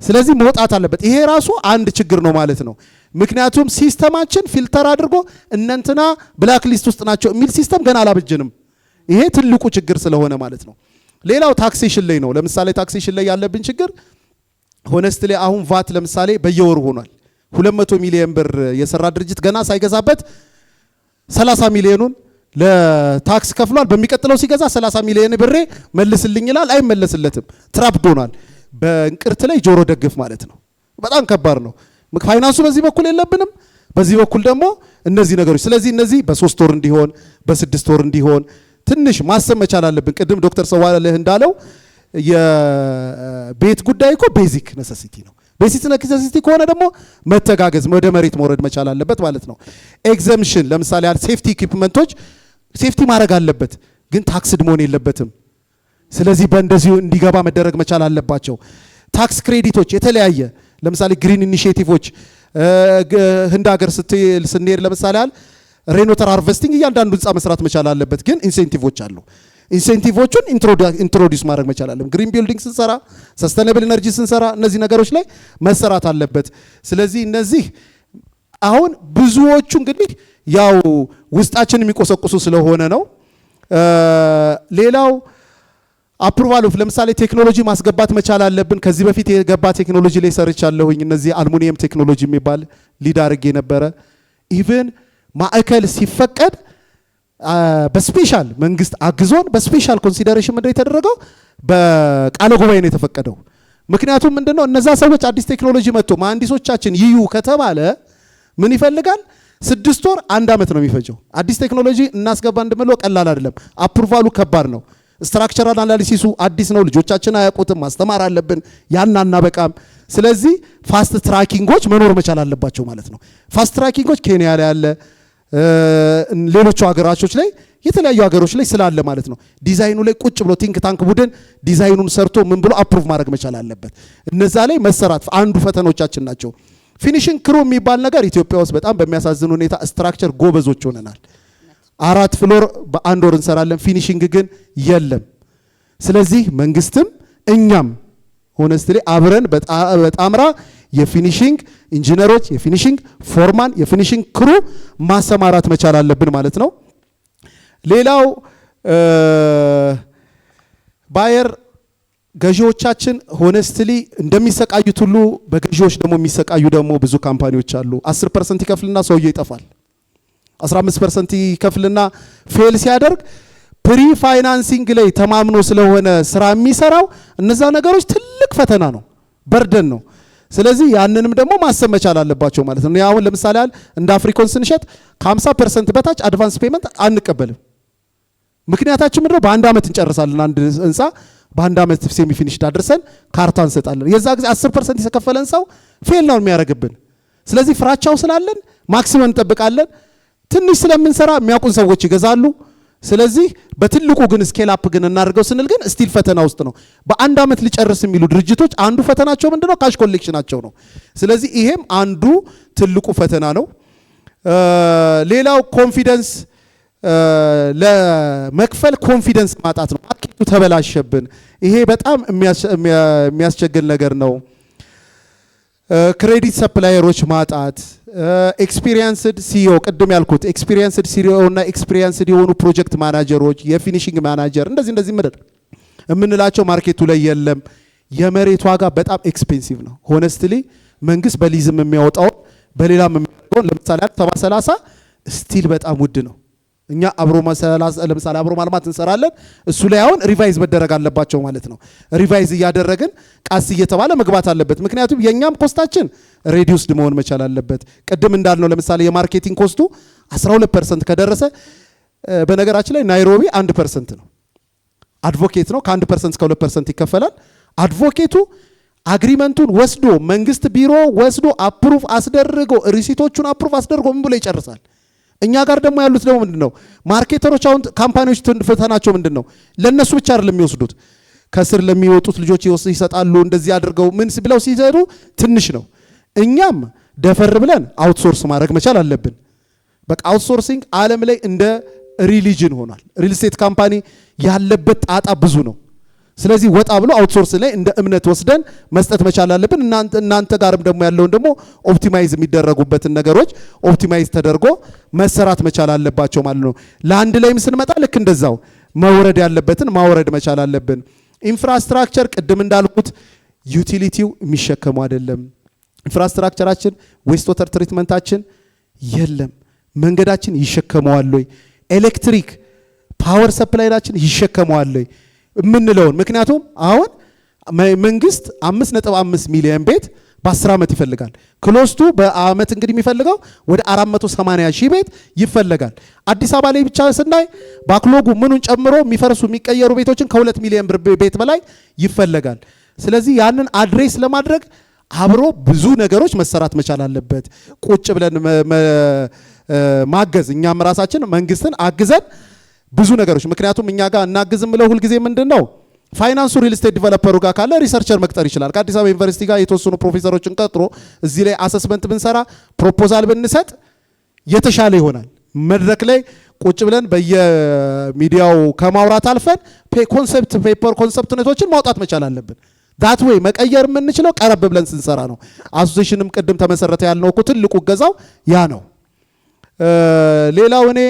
ስለዚህ መውጣት አለበት። ይሄ ራሱ አንድ ችግር ነው ማለት ነው። ምክንያቱም ሲስተማችን ፊልተር አድርጎ እነንትና ብላክ ሊስት ውስጥ ናቸው የሚል ሲስተም ገና አላበጀንም። ይሄ ትልቁ ችግር ስለሆነ ማለት ነው። ሌላው ታክሴሽን ላይ ነው። ለምሳሌ ታክሴሽን ላይ ያለብን ችግር ሆነስትሊ አሁን ቫት ለምሳሌ በየወሩ ሆኗል። 200 ሚሊዮን ብር የሰራ ድርጅት ገና ሳይገዛበት 30 ሚሊዮኑን ለታክስ ከፍሏል። በሚቀጥለው ሲገዛ 30 ሚሊዮን ብሬ መልስልኝ ይላል፣ አይመለስለትም። ትራፕድ ሆኗል። በእንቅርት ላይ ጆሮ ደግፍ ማለት ነው። በጣም ከባድ ነው። ፋይናንሱ በዚህ በኩል የለብንም፣ በዚህ በኩል ደግሞ እነዚህ ነገሮች። ስለዚህ እነዚህ በ3 ወር እንዲሆን በ6 ወር እንዲሆን ትንሽ ማሰብ መቻል አለብን። ቅድም ዶክተር ሰዋለህ እንዳለው የቤት ጉዳይ እኮ ቤዚክ ነሰሲቲ ነው። ቤሲክ ነሰሲቲ ከሆነ ደግሞ መተጋገዝ ወደ መሬት መውረድ መቻል አለበት ማለት ነው። ኤግዘምሽን ለምሳሌ ሴፍቲ ኢኩፕመንቶች ሴፍቲ ማድረግ አለበት፣ ግን ታክስድ መሆን የለበትም። ስለዚህ በእንደዚሁ እንዲገባ መደረግ መቻል አለባቸው። ታክስ ክሬዲቶች የተለያየ ለምሳሌ ግሪን ኢኒሼቲቮች ህንድ ሀገር ስንሄድ ለምሳሌ ሬኖተር ሃርቨስቲንግ እያንዳንዱ ህንፃ መስራት መቻል አለበት፣ ግን ኢንሴንቲቮች አሉ። ኢንሴንቲቮቹን ኢንትሮዲውስ ማድረግ መቻል አለበት። ግሪን ቢልዲንግ ስንሰራ፣ ሰስተናብል ኤነርጂ ስንሰራ እነዚህ ነገሮች ላይ መሰራት አለበት። ስለዚህ እነዚህ አሁን ብዙዎቹ እንግዲህ ያው ውስጣችን የሚቆሰቁሱ ስለሆነ ነው። ሌላው አፕሩቫል ኦፍ ለምሳሌ ቴክኖሎጂ ማስገባት መቻል አለብን። ከዚህ በፊት የገባ ቴክኖሎጂ ላይ ሰርቻለሁኝ። እነዚህ አልሙኒየም ቴክኖሎጂ የሚባል ሊድ አድርጌ ነበረ። ኢቭን ማዕከል ሲፈቀድ በስፔሻል መንግስት አግዞን በስፔሻል ኮንሲደሬሽን ምንድነው የተደረገው? በቃለ ጉባኤ ነው የተፈቀደው። ምክንያቱም ምንድነው እነዛ ሰዎች አዲስ ቴክኖሎጂ መጥቶ መሐንዲሶቻችን ይዩ ከተባለ ምን ይፈልጋል? 6 ወር 1 ዓመት ነው የሚፈጀው። አዲስ ቴክኖሎጂ እናስገባ እንደምለው ቀላል አይደለም። አፕሩቫሉ ከባድ ነው። ስትራክቸራል አናሊሲሱ አዲስ ነው። ልጆቻችን አያውቁትም። ማስተማር አለብን። ያን አናበቃም። ስለዚህ ፋስት ትራኪንጎች መኖር መቻል አለባቸው ማለት ነው። ፋስት ትራኪንጎች ኬንያ ላይ አለ፣ ሌሎቹ ሀገራቾች ላይ የተለያዩ ሀገሮች ላይ ስላለ ማለት ነው። ዲዛይኑ ላይ ቁጭ ብሎ ቲንክ ታንክ ቡድን ዲዛይኑን ሰርቶ ምን ብሎ አፕሩቭ ማድረግ መቻል አለበት። እነዛ ላይ መሰራት አንዱ ፈተኖቻችን ናቸው። ፊኒሽንግ ክሩ የሚባል ነገር ኢትዮጵያ ውስጥ በጣም በሚያሳዝን ሁኔታ ስትራክቸር ጎበዞች ሆነናል። 4 ፍሎር በ1 ወር እንሰራለን። ፊኒሽንግ ግን የለም። ስለዚህ መንግስትም እኛም ሆነስትሊ አብረን በጣምራ የፊኒሽንግ ኢንጂነሮች፣ የፊኒሽንግ ፎርማን፣ የፊኒሽንግ ክሩ ማሰማራት መቻል አለብን ማለት ነው። ሌላው ባየር ገዢዎቻችን ሆነስትሊ እንደሚሰቃዩት ሁሉ በገዢዎች ደግሞ የሚሰቃዩ ደግሞ ብዙ ካምፓኒዎች አሉ። 10% ይከፍልና ሰውየው ይጠፋል። 15% ይከፍልና ፌል ሲያደርግ ፕሪ ፋይናንሲንግ ላይ ተማምኖ ስለሆነ ስራ የሚሰራው እነዛ ነገሮች ትልቅ ፈተና ነው፣ በርደን ነው። ስለዚህ ያንንም ደግሞ ማሰብ መቻል አለባቸው ማለት ነው። አሁን ለምሳሌ እንደ አፍሪኮን ስንሸጥ ከ50% በታች አድቫንስ ፔመንት አንቀበልም። ምክንያታችን ምንድነው? በ1 ዓመት እንጨርሳለን። አንድ ህንፃ በ1 ዓመት ሴሚ ፊኒሽድ አድርሰን ካርታ እንሰጣለን። የዛ ጊዜ 10% የተከፈለን ሰው ፌል ነው የሚያደርግብን። ስለዚህ ፍራቻው ስላለን ማክሲመም እንጠብቃለን። ትንሽ ስለምንሰራ የሚያውቁን ሰዎች ይገዛሉ። ስለዚህ በትልቁ ግን ስኬል አፕ ግን እናደርገው ስንል ግን ስቲል ፈተና ውስጥ ነው። በ1 ዓመት ሊጨርስ የሚሉ ድርጅቶች አንዱ ፈተናቸው ምንድነው? ካሽ ኮሌክሽናቸው ነው። ስለዚህ ይሄም አንዱ ትልቁ ፈተና ነው። ሌላው ኮንፊደንስ ለመክፈል ኮንፊደንስ ማጣት ነው። ማርኬቱ ተበላሸብን። ይሄ በጣም የሚያስቸግር ነገር ነው። ክሬዲት ሰፕላየሮች ማጣት፣ ኤክስፒሪየንስድ ሲኦ ቅድም ያልኩት ኤክስፒሪየንስድ ሲኦ እና ኤክስፒሪየንስድ የሆኑ ፕሮጀክት ማናጀሮች፣ የፊኒሽንግ ማናጀር እንደዚህ ምድር የምንላቸው ማርኬቱ ላይ የለም። የመሬት ዋጋ በጣም ኤክስፔንሲቭ ነው። ሆነስትሊ መንግስት በሊዝም የሚያወጣው በሌላም የሚያወጣው ለምሳሌ 70/30 ስቲል በጣም ውድ ነው። እኛ ለምሳሌ አብሮ ማልማት እንሰራለን። እሱ ላይ አሁን ሪቫይዝ መደረግ አለባቸው ማለት ነው። ሪቫይዝ እያደረግን ቃስ እየተባለ መግባት አለበት። ምክንያቱም የኛም ኮስታችን ሬዲዩስድ መሆን መቻል አለበት። ቅድም እንዳልነው ለምሳሌ የማርኬቲንግ ኮስቱ 12% ከደረሰ በነገራችን ላይ ናይሮቢ 1% ነው። አድቮኬት ነው ከ1% እስከ 2% ይከፈላል። አድቮኬቱ አግሪመንቱን ወስዶ መንግስት ቢሮ ወስዶ አፕሩቭ አስደርጎ ሪሲቶቹን አፕሩቭ አስደርጎ ምን ብሎ ይጨርሳል። እኛ ጋር ደግሞ ያሉት ደግሞ ምንድነው? ማርኬተሮች አሁን ካምፓኒዎች ፈተናቸው ምንድነው? ለነሱ ብቻ አይደለም የሚወስዱት፣ ከስር ለሚወጡት ልጆች ይሰጣሉ። እንደዚህ አድርገው ምን ብለው ሲሰሩ ትንሽ ነው። እኛም ደፈር ብለን አውትሶርስ ማድረግ መቻል አለብን። በቃ አውትሶርሲንግ ዓለም ላይ እንደ ሪሊጅን ሆኗል። ሪል ስቴት ካምፓኒ ያለበት ጣጣ ብዙ ነው። ስለዚህ ወጣ ብሎ አውትሶርስ ላይ እንደ እምነት ወስደን መስጠት መቻል አለብን። እናንተ ጋርም ደግሞ ያለውን ደግሞ ኦፕቲማይዝ የሚደረጉበትን ነገሮች ኦፕቲማይዝ ተደርጎ መሰራት መቻል አለባቸው ማለት ነው። ለአንድ ላይም ስንመጣ ልክ እንደዛው መውረድ ያለበትን ማውረድ መቻል አለብን። ኢንፍራስትራክቸር ቅድም እንዳልኩት ዩቲሊቲው የሚሸከሙ አይደለም። ኢንፍራስትራክቸራችን ዌስት ወተር ትሪትመንታችን የለም። መንገዳችን ይሸከመዋል ወይ? ኤሌክትሪክ ፓወር ሰፕላይናችን ይሸከመዋል ወይ የምንለውን። ምክንያቱም አሁን መንግስት 5.5 ሚሊዮን ቤት በ10 ዓመት ይፈልጋል። ክሎስቱ በአመት እንግዲህ የሚፈልገው ወደ 480 ሺህ ቤት ይፈልጋል። አዲስ አበባ ላይ ብቻ ስናይ ባክሎጉ ምኑን ጨምሮ የሚፈርሱ የሚቀየሩ ቤቶችን ከ2 ሚሊዮን ብር ቤት በላይ ይፈልጋል። ስለዚህ ያንን አድሬስ ለማድረግ አብሮ ብዙ ነገሮች መሰራት መቻል አለበት። ቁጭ ብለን ማገዝ እኛም ራሳችን መንግስትን አግዘን ብዙ ነገሮች ምክንያቱም እኛ ጋር እናግዝም ብለው ሁልጊዜ ምንድነው ፋይናንሱ ሪል ስቴት ዲቨሎፐሩ ጋር ካለ ሪሰርቸር መቅጠር ይችላል። ከአዲስ አበባ ዩኒቨርሲቲ ጋር የተወሰኑ ፕሮፌሰሮችን ቀጥሮ እዚህ ላይ አሰስመንት ብንሰራ ፕሮፖዛል ብንሰጥ የተሻለ ይሆናል። መድረክ ላይ ቁጭ ብለን በየሚዲያው ከማውራት አልፈን ኮንሰፕት ፔፐር ኮንሰፕት ነቶችን ማውጣት መቻል አለብን። ዳት ወይ መቀየር የምንችለው ቀረብ ብለን ስንሰራ ነው። አሶሲሽንም ቅድም ተመሰረተ ያልነው እኮ ትልቁ ገዛው ያ ነው። ሌላው እኔ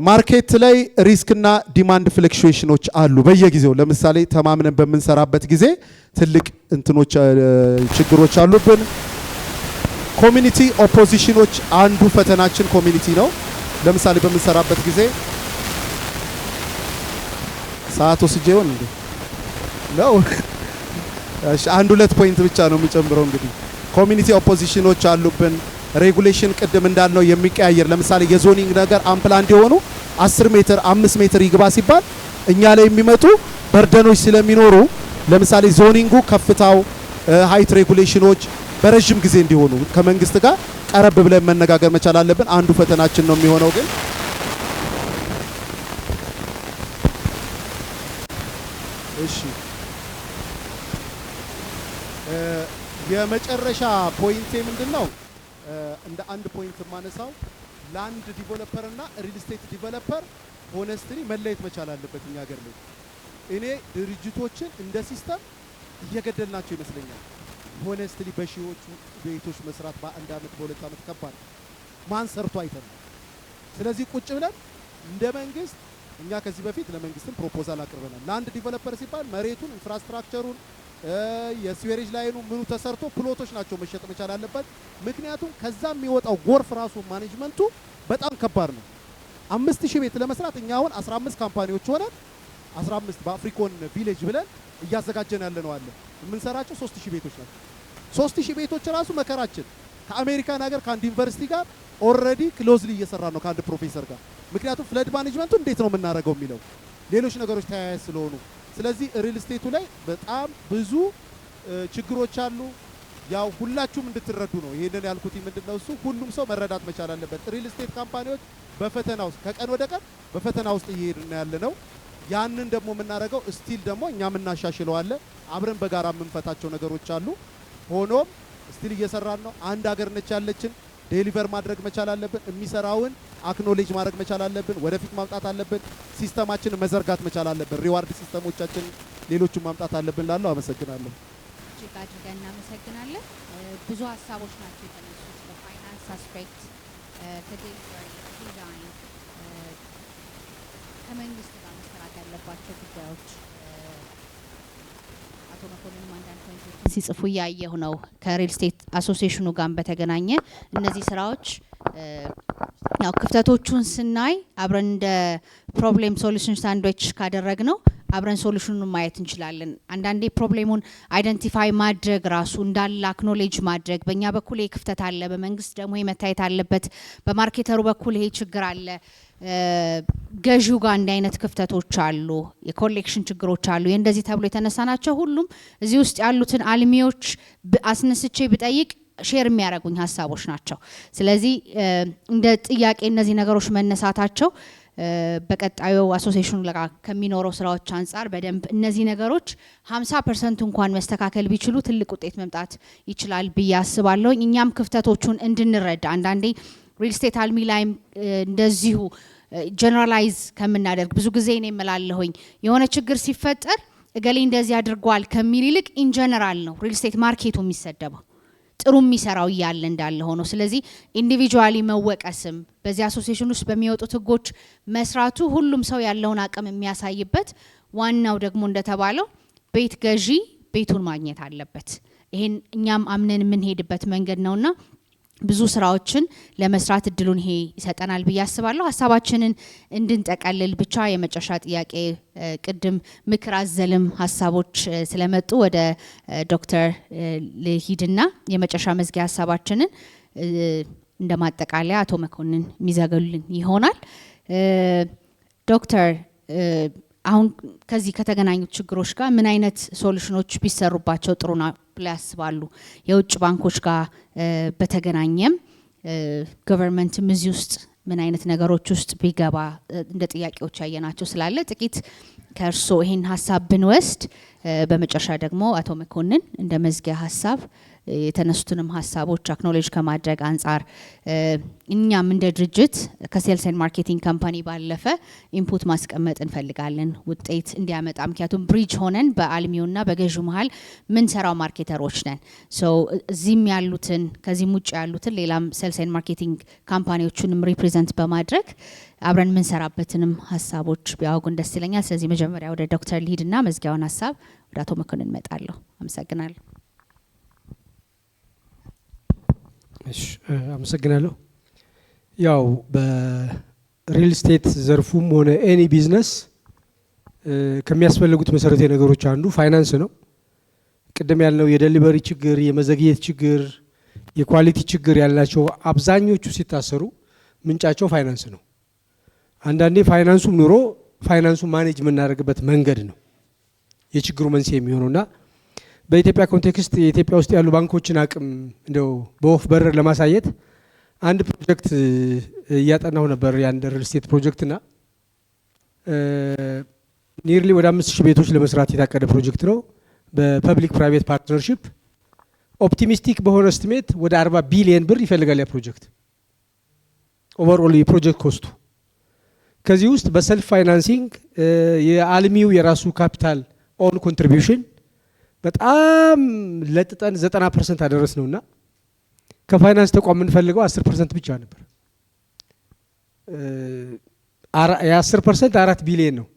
ማርኬት ላይ ሪስክና ዲማንድ ፍለክቹዌሽኖች አሉ በየጊዜው። ለምሳሌ ተማምነን በምንሰራበት ጊዜ ትልቅ እንትኖች ችግሮች አሉብን። ኮሚኒቲ ኦፖዚሽኖች አንዱ ፈተናችን ኮሚኒቲ ነው። ለምሳሌ በምንሰራበት ጊዜ ሰዓት ወስጄ ይሆን እንዴ? ነው እሺ፣ አንድ ሁለት ፖይንት ብቻ ነው የሚጨምረው። እንግዲህ ኮሚኒቲ ኦፖዚሽኖች አሉብን። ሬጉሌሽን ቅድም እንዳልነው የሚቀያየር ለምሳሌ የዞኒንግ ነገር አምፕላንድ የሆኑ 10 ሜትር 5 ሜትር ይግባ ሲባል እኛ ላይ የሚመጡ በርደኖች ስለሚኖሩ ለምሳሌ ዞኒንጉ ከፍታው ሃይት ሬጉሌሽኖች በረጅም ጊዜ እንዲሆኑ ከመንግስት ጋር ቀረብ ብለን መነጋገር መቻል አለብን። አንዱ ፈተናችን ነው የሚሆነው። ግን እሺ የመጨረሻ ፖይንቴ ምንድነው? እንደ አንድ ፖይንት ማነሳው ላንድ ዲቨሎፐር እና ሪል ስቴት ዲቨሎፐር ሆነስትሊ መለየት መቻል አለበት። እኛ ሀገር ላይ እኔ ድርጅቶችን እንደ ሲስተም እየገደልናቸው ይመስለኛል። ሆነስትሊ በሺዎቹ ቤቶች መስራት በአንድ አመት በሁለት አመት ከባድ ማን ሰርቶ አይተን። ስለዚህ ቁጭ ብለን እንደ መንግስት እኛ ከዚህ በፊት ለመንግስትም ፕሮፖዛል አቅርበናል። ላንድ ዲቨሎፐር ሲባል መሬቱን ኢንፍራስትራክቸሩን የስዌሬጅ ላይኑ ምኑ ተሰርቶ ፕሎቶች ናቸው መሸጥ መቻል አለበት። ምክንያቱም ከዛ የሚወጣው ጎርፍ ራሱ ማኔጅመንቱ በጣም ከባድ ነው። 5000 ቤት ለመስራት እኛ አሁን 15 ካምፓኒዎች ሆነን 15 በአፍሪኮን ቪሌጅ ብለን እያዘጋጀን ያለ ነው አለ የምንሰራቸው 3000 ቤቶች ናቸው። 3000 ቤቶች ራሱ መከራችን። ከአሜሪካን ሀገር ከአንድ ዩኒቨርሲቲ ጋር ኦልሬዲ ክሎዝሊ እየሰራ ነው ከአንድ ፕሮፌሰር ጋር። ምክንያቱም ፍለድ ማኔጅመንቱ እንዴት ነው የምናደርገው የሚለው ሌሎች ነገሮች ተያያዥ ስለሆኑ ስለዚህ ሪል ስቴቱ ላይ በጣም ብዙ ችግሮች አሉ። ያው ሁላችሁም እንድትረዱ ነው ይሄንን ያልኩት። ምንድነው እሱ ሁሉም ሰው መረዳት መቻል አለበት። ሪል ስቴት ካምፓኒዎች በፈተና ውስጥ ከቀን ወደ ቀን በፈተና ውስጥ እየሄድን ያለ ነው። ያንን ደግሞ የምናደርገው ስቲል ደግሞ እኛ የምናሻሽለው አለ። አብረን በጋራ የምንፈታቸው ነገሮች አሉ። ሆኖም ስቲል እየሰራን ነው። አንድ ሀገር ነች ያለችን። ዴሊቨር ማድረግ መቻል አለብን። የሚሰራውን አክኖሌጅ ማድረግ መቻል አለብን። ወደፊት ማምጣት አለብን። ሲስተማችን መዘርጋት መቻል አለብን። ሪዋርድ ሲስተሞቻችን ሌሎቹን ማምጣት አለብን። ላለው አመሰግናለሁ። እጅግ አድርገን እናመሰግናለን። ብዙ ሀሳቦች ናቸው የተነሱት በፋይናንስ አስፔክት፣ ከዴሊቨሪ ዲዛይን፣ ከመንግስት ጋር መሰራት ያለባቸው ጉዳዮች አቶ መኮንን አንዳንድ ፖይንቶችን ሲጽፉ እያየሁ ነው። ከሪል ስቴት አሶሲዬሽኑ ጋር በተገናኘ እነዚህ ስራዎች ያው ክፍተቶቹን ስናይ አብረን እንደ ፕሮብሌም ሶሉሽን ሳንድዊች ካደረግ ነው አብረን ሶሉሽኑን ማየት እንችላለን። አንዳንዴ ፕሮብሌሙን አይደንቲፋይ ማድረግ ራሱ እንዳለ አክኖሌጅ ማድረግ በእኛ በኩል ይሄ ክፍተት አለ፣ በመንግስት ደግሞ ይሄ መታየት አለበት፣ በማርኬተሩ በኩል ይሄ ችግር አለ፣ ገዢው ጋር እንዲህ አይነት ክፍተቶች አሉ፣ የኮሌክሽን ችግሮች አሉ። እንደዚህ ተብሎ የተነሳ ናቸው። ሁሉም እዚህ ውስጥ ያሉትን አልሚዎች አስነስቼ ብጠይቅ ሼር የሚያደርጉኝ ሀሳቦች ናቸው። ስለዚህ እንደ ጥያቄ እነዚህ ነገሮች መነሳታቸው በቀጣዩ አሶሲዬሽኑ ጋር ከሚኖረው ስራዎች አንጻር በደንብ እነዚህ ነገሮች 50% እንኳን መስተካከል ቢችሉ ትልቅ ውጤት መምጣት ይችላል ብዬ አስባለሁ። እኛም ክፍተቶቹን እንድንረዳ አንዳንዴ ሪል ስቴት አልሚ ላይም እንደዚሁ ጀነራላይዝ ከምናደርግ ብዙ ጊዜ እኔ እምላለሁኝ የሆነ ችግር ሲፈጠር እገሌ እንደዚህ አድርጓል ከሚል ይልቅ ኢን ጀነራል ነው ሪል ስቴት ማርኬቱ የሚሰደበው። ጥሩ የሚሰራው ያለ እንዳለ ሆኖ ስለዚህ ኢንዲቪጁዋሊ መወቀስም በዚህ አሶሲዬሽን ውስጥ በሚወጡት ህጎች መስራቱ ሁሉም ሰው ያለውን አቅም የሚያሳይበት ዋናው ደግሞ እንደተባለው ቤት ገዢ ቤቱን ማግኘት አለበት። ይሄን እኛም አምነን የምንሄድበት መንገድ ነውና ብዙ ስራዎችን ለመስራት እድሉን ይሄ ይሰጠናል ብዬ አስባለሁ። ሀሳባችንን እንድንጠቀልል ብቻ የመጨረሻ ጥያቄ ቅድም ምክር አዘልም ሀሳቦች ስለመጡ ወደ ዶክተር ልሂድና የመጨረሻ መዝጊያ ሀሳባችንን እንደማጠቃለያ አቶ መኮንን የሚዘገሉልን ይሆናል። ዶክተር አሁን ከዚህ ከተገናኙት ችግሮች ጋር ምን አይነት ሶሉሽኖች ቢሰሩባቸው ጥሩ ነው ብለው ያስባሉ? የውጭ ባንኮች ጋር በተገናኘም ገቨርንመንትም እዚህ ውስጥ ምን አይነት ነገሮች ውስጥ ቢገባ እንደ ጥያቄዎች ያየናቸው ስላለ ጥቂት ከእርሶ ይሄን ሀሳብ ብንወስድ፣ በመጨረሻ ደግሞ አቶ መኮንን እንደ መዝጊያ ሀሳብ የተነሱትንም ሀሳቦች አክኖሌጅ ከማድረግ አንጻር እኛም እንደ ድርጅት ከሴልስ ኤንድ ማርኬቲንግ ካምፓኒ ባለፈ ኢንፑት ማስቀመጥ እንፈልጋለን ውጤት እንዲያመጣ። ምክንያቱም ብሪጅ ሆነን በአልሚውና በገዢው መሀል ምን ሰራው ማርኬተሮች ነን። ሶ እዚህም ያሉትን ከዚህም ውጭ ያሉትን ሌላም ሴልስ ኤንድ ማርኬቲንግ ካምፓኒዎቹንም ሪፕሬዘንት በማድረግ አብረን የምንሰራበትንም ሀሳቦች ቢያወጉን ደስ ይለኛል። ስለዚህ መጀመሪያ ወደ ዶክተር ልሂድና መዝጊያውን ሀሳብ ወደ አቶ መኮንን እመጣለሁ። አመሰግናለሁ። አመሰግናለሁ። ያው በሪል ስቴት ዘርፉም ሆነ ኤኒ ቢዝነስ ከሚያስፈልጉት መሰረታዊ ነገሮች አንዱ ፋይናንስ ነው። ቅድም ያልነው የዴሊቨሪ ችግር፣ የመዘግየት ችግር፣ የኳሊቲ ችግር ያላቸው አብዛኞቹ ሲታሰሩ ምንጫቸው ፋይናንስ ነው። አንዳንዴ ፋይናንሱም ኑሮ ፋይናንሱን ማኔጅ የምናደርግበት መንገድ ነው የችግሩ መንስኤ የሚሆነውና በኢትዮጵያ ኮንቴክስት የኢትዮጵያ ውስጥ ያሉ ባንኮችን አቅም እንደው በወፍ በረር ለማሳየት አንድ ፕሮጀክት እያጠናሁ ነበር። የአንድ ሪል ስቴት ፕሮጀክትና ኒርሊ ወደ 5000 ቤቶች ለመስራት የታቀደ ፕሮጀክት ነው በፐብሊክ ፕራይቬት ፓርትነርሺፕ። ኦፕቲሚስቲክ በሆነ ስቲሜት ወደ 40 ቢሊየን ብር ይፈልጋል ያ ፕሮጀክት ኦቨርኦል የፕሮጀክት ኮስቱ። ከዚህ ውስጥ በሰልፍ ፋይናንሲንግ የአልሚው የራሱ ካፒታል ኦን ኮንትሪቢዩሽን በጣም ለጥጠን 90% አደረስ ነውና ከፋይናንስ ተቋም የምንፈልገው 10% ብቻ ነበር። የ10% 4 ቢሊዮን ነው።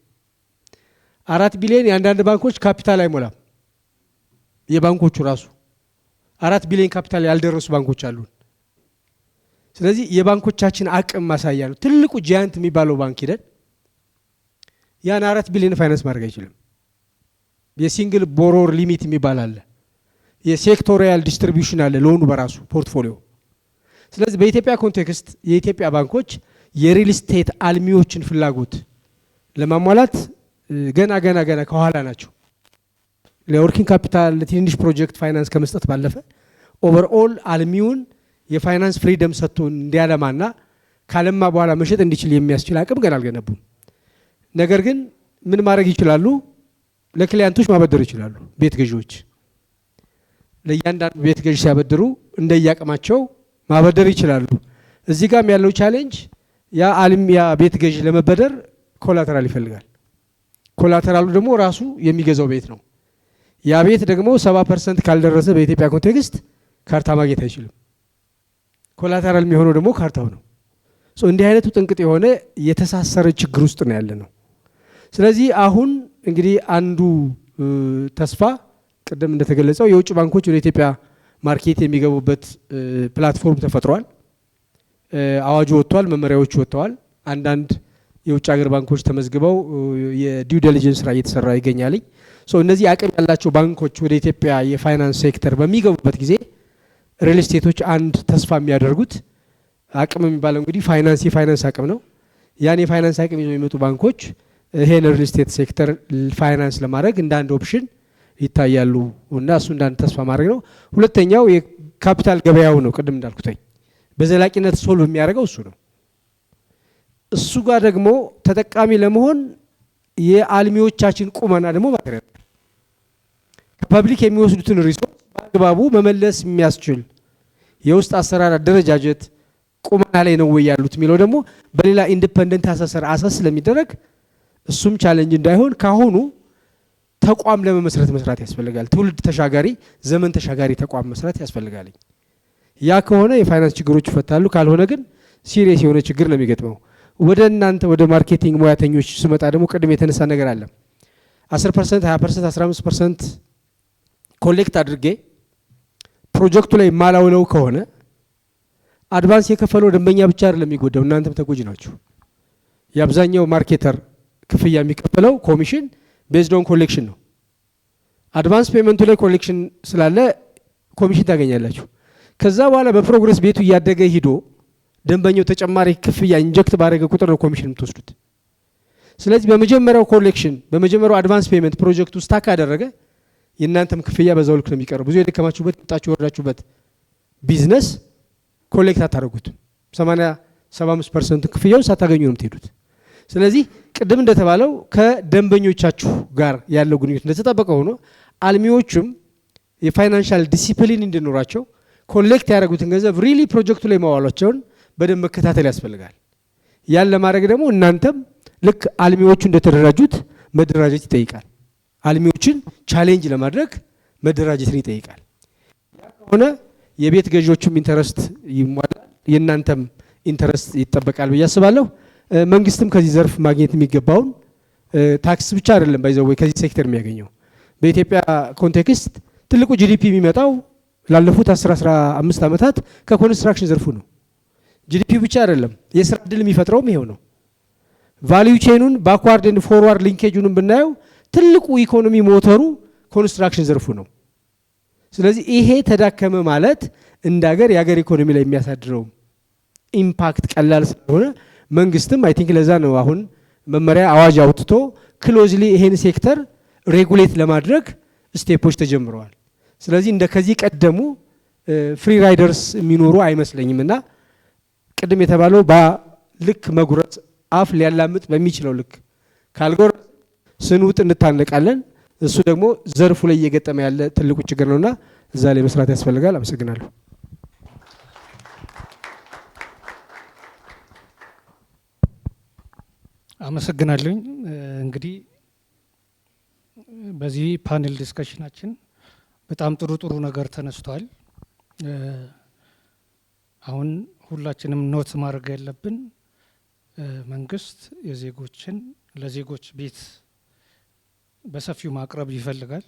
4 ቢሊዮን የአንዳንድ ባንኮች ካፒታል አይሞላም። የባንኮቹ ራሱ 4 ቢሊዮን ካፒታል ያልደረሱ ባንኮች አሉን። ስለዚህ የባንኮቻችን አቅም ማሳያ ነው። ትልቁ ጃያንት የሚባለው ባንክ ሄደን ያን 4 ቢሊዮን ፋይናንስ ማድረግ አይችልም። የሲንግል ቦሮር ሊሚት የሚባል አለ። የሴክቶሪያል ዲስትሪቢዩሽን አለ ለሆኑ በራሱ ፖርትፎሊዮ። ስለዚህ በኢትዮጵያ ኮንቴክስት የኢትዮጵያ ባንኮች የሪል ስቴት አልሚዎችን ፍላጎት ለማሟላት ገና ከኋላ ናቸው። ለወርኪንግ ካፒታል ለትንሽ ፕሮጀክት ፋይናንስ ከመስጠት ባለፈ ኦቨርኦል አልሚውን የፋይናንስ ፍሪደም ሰጥቶ እንዲያለማና ካለማ በኋላ መሸጥ እንዲችል የሚያስችል አቅም ገና አልገነቡም። ነገር ግን ምን ማድረግ ይችላሉ? ለክሊያንቶች ማበደር ይችላሉ። ቤት ገዢዎች ለእያንዳንዱ ቤት ገዢ ሲያበድሩ እንደያቅማቸው ማበደር ይችላሉ። እዚህ ጋርም ያለው ቻሌንጅ ያ ቤት ገዢ ለመበደር ኮላተራል ይፈልጋል። ኮላተራሉ ደግሞ ራሱ የሚገዛው ቤት ነው። ያ ቤት ደግሞ 70% ካልደረሰ በኢትዮጵያ ኮንቴክስት ካርታ ማግኘት አይችልም። ኮላተራል የሚሆነው ደግሞ ካርታው ነው። እንዲህ አይነቱ ጥንቅጥ የሆነ የተሳሰረ ችግር ውስጥ ነው ያለ ነው። ስለዚህ አሁን እንግዲህ አንዱ ተስፋ ቅድም እንደተገለጸው የውጭ ባንኮች ወደ ኢትዮጵያ ማርኬት የሚገቡበት ፕላትፎርም ተፈጥሯል። አዋጁ ወጥቷል፣ መመሪያዎቹ ወጥተዋል። አንዳንድ የውጭ ሀገር ባንኮች ተመዝግበው የዲው ዲሊጀንስ ስራ እየተሰራ ይገኛል። እነዚህ አቅም ያላቸው ባንኮች ወደ ኢትዮጵያ የፋይናንስ ሴክተር በሚገቡበት ጊዜ ሪል ስቴቶች አንድ ተስፋ የሚያደርጉት አቅም የሚባለው እንግዲህ የፋይናንስ አቅም ነው። ያን የፋይናንስ አቅም ይዘው የሚመጡ ባንኮች ይሄን ሪል ስቴት ሴክተር ፋይናንስ ለማድረግ እንደ አንድ ኦፕሽን ይታያሉ እና እሱ እንዳንድ ተስፋ ማድረግ ነው። ሁለተኛው የካፒታል ገበያው ነው። ቅድም እንዳልኩትኝ በዘላቂነት ሶልቭ የሚያደርገው እሱ ነው። እሱ ጋር ደግሞ ተጠቃሚ ለመሆን የአልሚዎቻችን ቁመና ደግሞ ማድረግ ከፐብሊክ የሚወስዱትን ሪሶርስ በአግባቡ መመለስ የሚያስችል የውስጥ አሰራር አደረጃጀት ቁመና ላይ ነው ወይ ያሉት የሚለው ደግሞ በሌላ ኢንዲፔንደንት አሰስ ስለሚደረግ እሱም ቻሌንጅ እንዳይሆን ካሁኑ ተቋም ለመመስረት መስራት ያስፈልጋል። ትውልድ ተሻጋሪ ዘመን ተሻጋሪ ተቋም መስራት ያስፈልጋል። ያ ከሆነ የፋይናንስ ችግሮች ይፈታሉ። ካልሆነ ግን ሲሪየስ የሆነ ችግር ነው የሚገጥመው። ወደ እናንተ ወደ ማርኬቲንግ ሙያተኞች ስመጣ ደግሞ ቅድም የተነሳ ነገር አለ። 10%፣ 20%፣ 15% ኮሌክት አድርጌ ፕሮጀክቱ ላይ ማላውለው ከሆነ አድቫንስ የከፈለው ደንበኛ ብቻ አይደለም የሚጎዳው፣ እናንተም ተጎጂ ናችሁ። የአብዛኛው ማርኬተር ክፍያ የሚከፈለው ኮሚሽን ቤዝድ ኦን ኮሌክሽን ነው። አድቫንስ ፔመንቱ ላይ ኮሌክሽን ስላለ ኮሚሽን ታገኛላችሁ። ከዛ በኋላ በፕሮግረስ ቤቱ እያደገ ሂዶ ደንበኛው ተጨማሪ ክፍያ ኢንጀክት ባደረገ ቁጥር ነው ኮሚሽን የምትወስዱት። ስለዚህ በመጀመሪያው ኮሌክሽን በመጀመሪያው አድቫንስ ፔመንት ፕሮጀክቱ ስታክ ያደረገ የእናንተም ክፍያ በዛው ልክ ነው የሚቀርብ። ብዙ የደከማችሁበት ወጣችሁ ወርዳችሁበት ቢዝነስ ኮሌክት አታደርጉት። 80-75% ክፍያውን ሳታገኙ ነው የምትሄዱት። ስለዚህ ቅድም እንደተባለው ከደንበኞቻችሁ ጋር ያለው ግንኙነት እንደተጠበቀ ሆኖ አልሚዎችም የፋይናንሻል ዲሲፕሊን እንዲኖራቸው ኮሌክት ያደረጉትን ገንዘብ ሪሊ ፕሮጀክቱ ላይ ማዋሏቸውን በደንብ መከታተል ያስፈልጋል። ያን ለማድረግ ደግሞ እናንተም ልክ አልሚዎቹ እንደተደራጁት መደራጀት ይጠይቃል። አልሚዎችን ቻሌንጅ ለማድረግ መደራጀትን ይጠይቃል። ከሆነ የቤት ገዢዎቹም ኢንተረስት ይሟላል፣ የእናንተም ኢንተረስት ይጠበቃል ብዬ አስባለሁ። መንግስትም ከዚህ ዘርፍ ማግኘት የሚገባውን ታክስ ብቻ አይደለም ባይዘው ከዚህ ሴክተር የሚያገኘው። በኢትዮጵያ ኮንቴክስት ትልቁ ጂዲፒ የሚመጣው ላለፉት 10-15 ዓመታት ከኮንስትራክሽን ዘርፉ ነው። ጂዲፒ ብቻ አይደለም የስራ ዕድል የሚፈጥረውም ይሄው ነው። ቫልዩ ቼኑን ባክዋርድ ኤንድ ፎርዋርድ ሊንኬጁን ብናየው ትልቁ ኢኮኖሚ ሞተሩ ኮንስትራክሽን ዘርፉ ነው። ስለዚህ ይሄ ተዳከመ ማለት እንደ ሀገር የሀገር ኢኮኖሚ ላይ የሚያሳድረው ኢምፓክት ቀላል ስለሆነ መንግስትም አይ ቲንክ ለዛ ነው አሁን መመሪያ አዋጅ አውጥቶ ክሎዝሊ ይሄን ሴክተር ሬጉሌት ለማድረግ ስቴፖች ተጀምረዋል። ስለዚህ እንደ ከዚህ ቀደሙ ፍሪ ራይደርስ የሚኖሩ አይመስለኝም እና ቅድም የተባለው በልክ መጉረጥ አፍ ሊያላምጥ በሚችለው ልክ ካልጎር ስንውጥ እንታነቃለን። እሱ ደግሞ ዘርፉ ላይ እየገጠመ ያለ ትልቁ ችግር ነውና እዛ ላይ መስራት ያስፈልጋል። አመሰግናለሁ። አመሰግናለሁኝ። እንግዲህ በዚህ ፓኔል ዲስከሽናችን በጣም ጥሩ ጥሩ ነገር ተነስቷል። አሁን ሁላችንም ኖት ማድረግ ያለብን መንግስት የዜጎችን ለዜጎች ቤት በሰፊው ማቅረብ ይፈልጋል።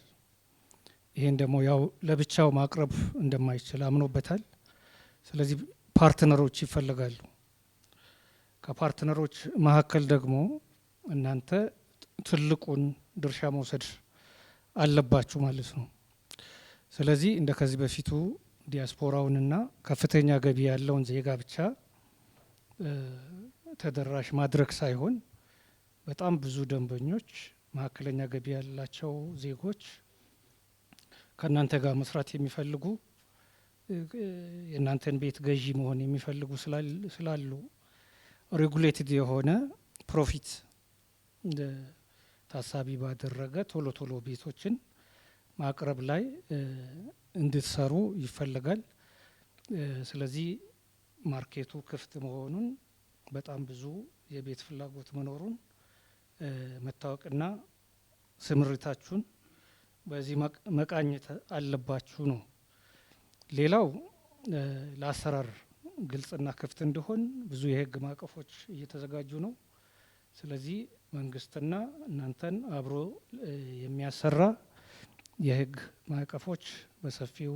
ይሄን ደግሞ ያው ለብቻው ማቅረብ እንደማይችል አምኖበታል። ስለዚህ ፓርትነሮች ይፈልጋሉ። ከፓርትነሮች መካከል ደግሞ እናንተ ትልቁን ድርሻ መውሰድ አለባችሁ ማለት ነው። ስለዚህ እንደ ከዚህ በፊቱ ዲያስፖራውንና ከፍተኛ ገቢ ያለውን ዜጋ ብቻ ተደራሽ ማድረግ ሳይሆን በጣም ብዙ ደንበኞች መካከለኛ ገቢ ያላቸው ዜጎች ከእናንተ ጋር መስራት የሚፈልጉ የእናንተን ቤት ገዢ መሆን የሚፈልጉ ስላሉ ሬጉሌትድ የሆነ ፕሮፊት ታሳቢ ባደረገ ቶሎ ቶሎ ቤቶችን ማቅረብ ላይ እንድትሰሩ ይፈልጋል። ስለዚህ ማርኬቱ ክፍት መሆኑን በጣም ብዙ የቤት ፍላጎት መኖሩን መታወቅና ስምሪታችሁን በዚህ መቃኘት አለባችሁ ነው። ሌላው ለአሰራር ግልጽና ክፍት እንዲሆን ብዙ የህግ ማዕቀፎች እየተዘጋጁ ነው። ስለዚህ መንግስትና እናንተን አብሮ የሚያሰራ የህግ ማዕቀፎች በሰፊው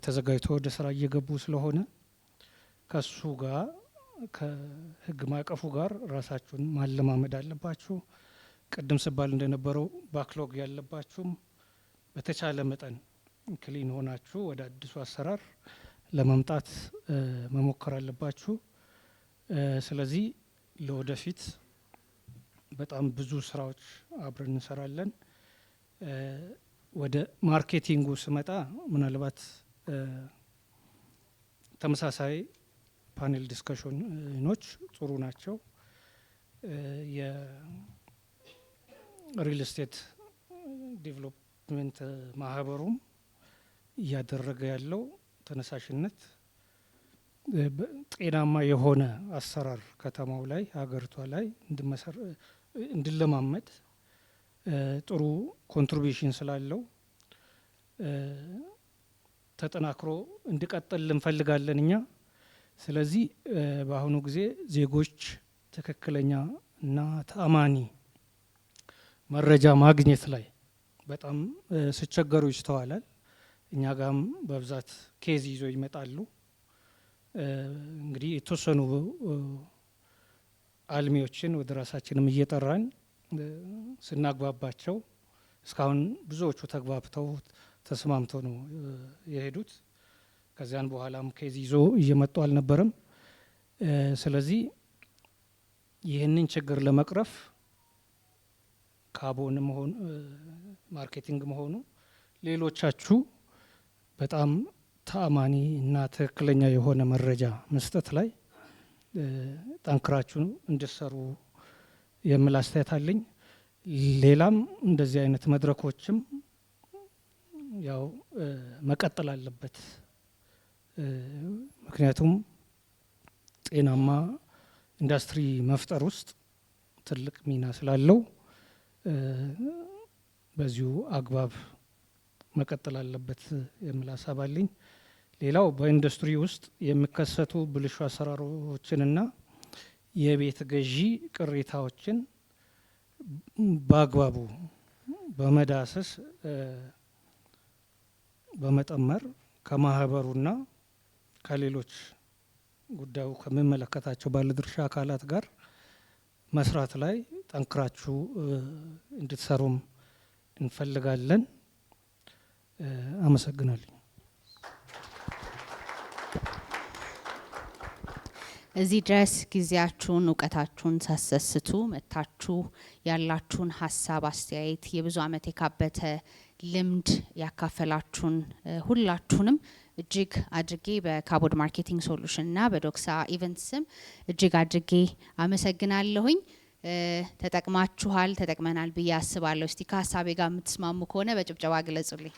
ተዘጋጅቶ ወደ ስራ እየገቡ ስለሆነ ከሱ ጋር ከህግ ማዕቀፉ ጋር ራሳችሁን ማለማመድ አለባችሁ። ቅድም ስባል እንደነበረው ባክሎግ ያለባችሁም በተቻለ መጠን ክሊን ሆናችሁ ወደ አዲሱ አሰራር ለመምጣት መሞከር አለባችሁ። ስለዚህ ለወደፊት በጣም ብዙ ስራዎች አብረን እንሰራለን። ወደ ማርኬቲንጉ ስመጣ ምናልባት ተመሳሳይ ፓኔል ዲስከሽኖች ጥሩ ናቸው። የሪል ስቴት ዴቨሎፕመንት ማህበሩም እያደረገ ያለው ተነሳሽነት ጤናማ የሆነ አሰራር ከተማው ላይ ሀገሪቷ ላይ እንድለማመድ ጥሩ ኮንትሪቢዩሽን ስላለው ተጠናክሮ እንዲቀጥል እንፈልጋለን እኛ። ስለዚህ በአሁኑ ጊዜ ዜጎች ትክክለኛ እና ተአማኒ መረጃ ማግኘት ላይ በጣም ሲቸገሩ ይስተዋላል። እኛ ጋም በብዛት ኬዝ ይዞ ይመጣሉ። እንግዲህ የተወሰኑ አልሚዎችን ወደ ራሳችንም እየጠራን ስናግባባቸው እስካሁን ብዙዎቹ ተግባብተው ተስማምተው ነው የሄዱት። ከዚያን በኋላም ኬዝ ይዞ እየመጡ አልነበረም። ስለዚህ ይህንን ችግር ለመቅረፍ ካቦን መሆኑ ማርኬቲንግ መሆኑ ሌሎቻችሁ በጣም ተአማኒ እና ትክክለኛ የሆነ መረጃ መስጠት ላይ ጠንክራችሁ እንድትሰሩ የሚል አስተያየት አለኝ። ሌላም እንደዚህ አይነት መድረኮችም ያው መቀጠል አለበት። ምክንያቱም ጤናማ ኢንዱስትሪ መፍጠር ውስጥ ትልቅ ሚና ስላለው በዚሁ አግባብ መቀጠል አለበት የሚል ሀሳብ አለኝ። ሌላው በኢንዱስትሪ ውስጥ የሚከሰቱ ብልሹ አሰራሮችንና የቤት ገዢ ቅሬታዎችን በአግባቡ በመዳሰስ በመጠመር ከማህበሩና ከሌሎች ጉዳዩ ከሚመለከታቸው ባለድርሻ አካላት ጋር መስራት ላይ ጠንክራችሁ እንድትሰሩም እንፈልጋለን። አመሰግናለሁ። እዚህ ድረስ ጊዜያችሁን እውቀታችሁን ሳሰስቱ መጥታችሁ ያላችሁን ሀሳብ አስተያየት የብዙ ዓመት የካበተ ልምድ ያካፈላችሁን ሁላችሁንም እጅግ አድርጌ በካቦድ ማርኬቲንግ ሶሉሽን እና በዶክሳ ኢቨንት ስም እጅግ አድርጌ አመሰግናለሁኝ። ተጠቅማችኋል፣ ተጠቅመናል ብዬ አስባለሁ። እስቲ ከሀሳቤ ጋር የምትስማሙ ከሆነ በጭብጨባ ግለጹልኝ።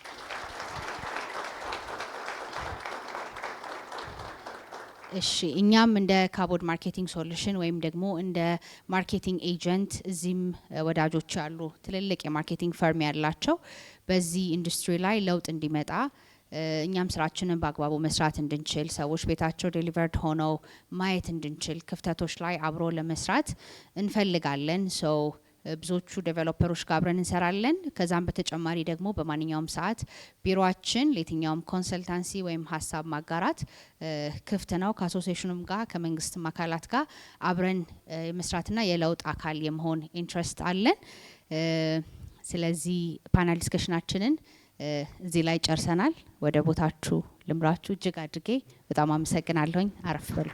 እሺ፣ እኛም እንደ ካቦድ ማርኬቲንግ ሶሉሽን ወይም ደግሞ እንደ ማርኬቲንግ ኤጀንት እዚህም ወዳጆች ያሉ ትልልቅ የማርኬቲንግ ፈርም ያላቸው በዚህ ኢንዱስትሪ ላይ ለውጥ እንዲመጣ እኛም ስራችንን በአግባቡ መስራት እንድንችል ሰዎች ቤታቸው ዴሊቨርድ ሆነው ማየት እንድንችል ክፍተቶች ላይ አብሮ ለመስራት እንፈልጋለን። ሰው ብዙዎቹ ዴቨሎፐሮች ጋር አብረን እንሰራለን። ከዛም በተጨማሪ ደግሞ በማንኛውም ሰዓት ቢሮአችን ለየትኛውም ኮንሰልታንሲ ወይም ሀሳብ ማጋራት ክፍት ነው። ከአሶሲዬሽኑም ጋር ከመንግስትም አካላት ጋር አብረን የመስራትና የለውጥ አካል የመሆን ኢንትረስት አለን። ስለዚህ ፓናል ዲስከሽናችንን እዚህ ላይ ጨርሰናል። ወደ ቦታችሁ ልምራችሁ። እጅግ አድርጌ በጣም አመሰግናለሁኝ። አረፍ በሉ።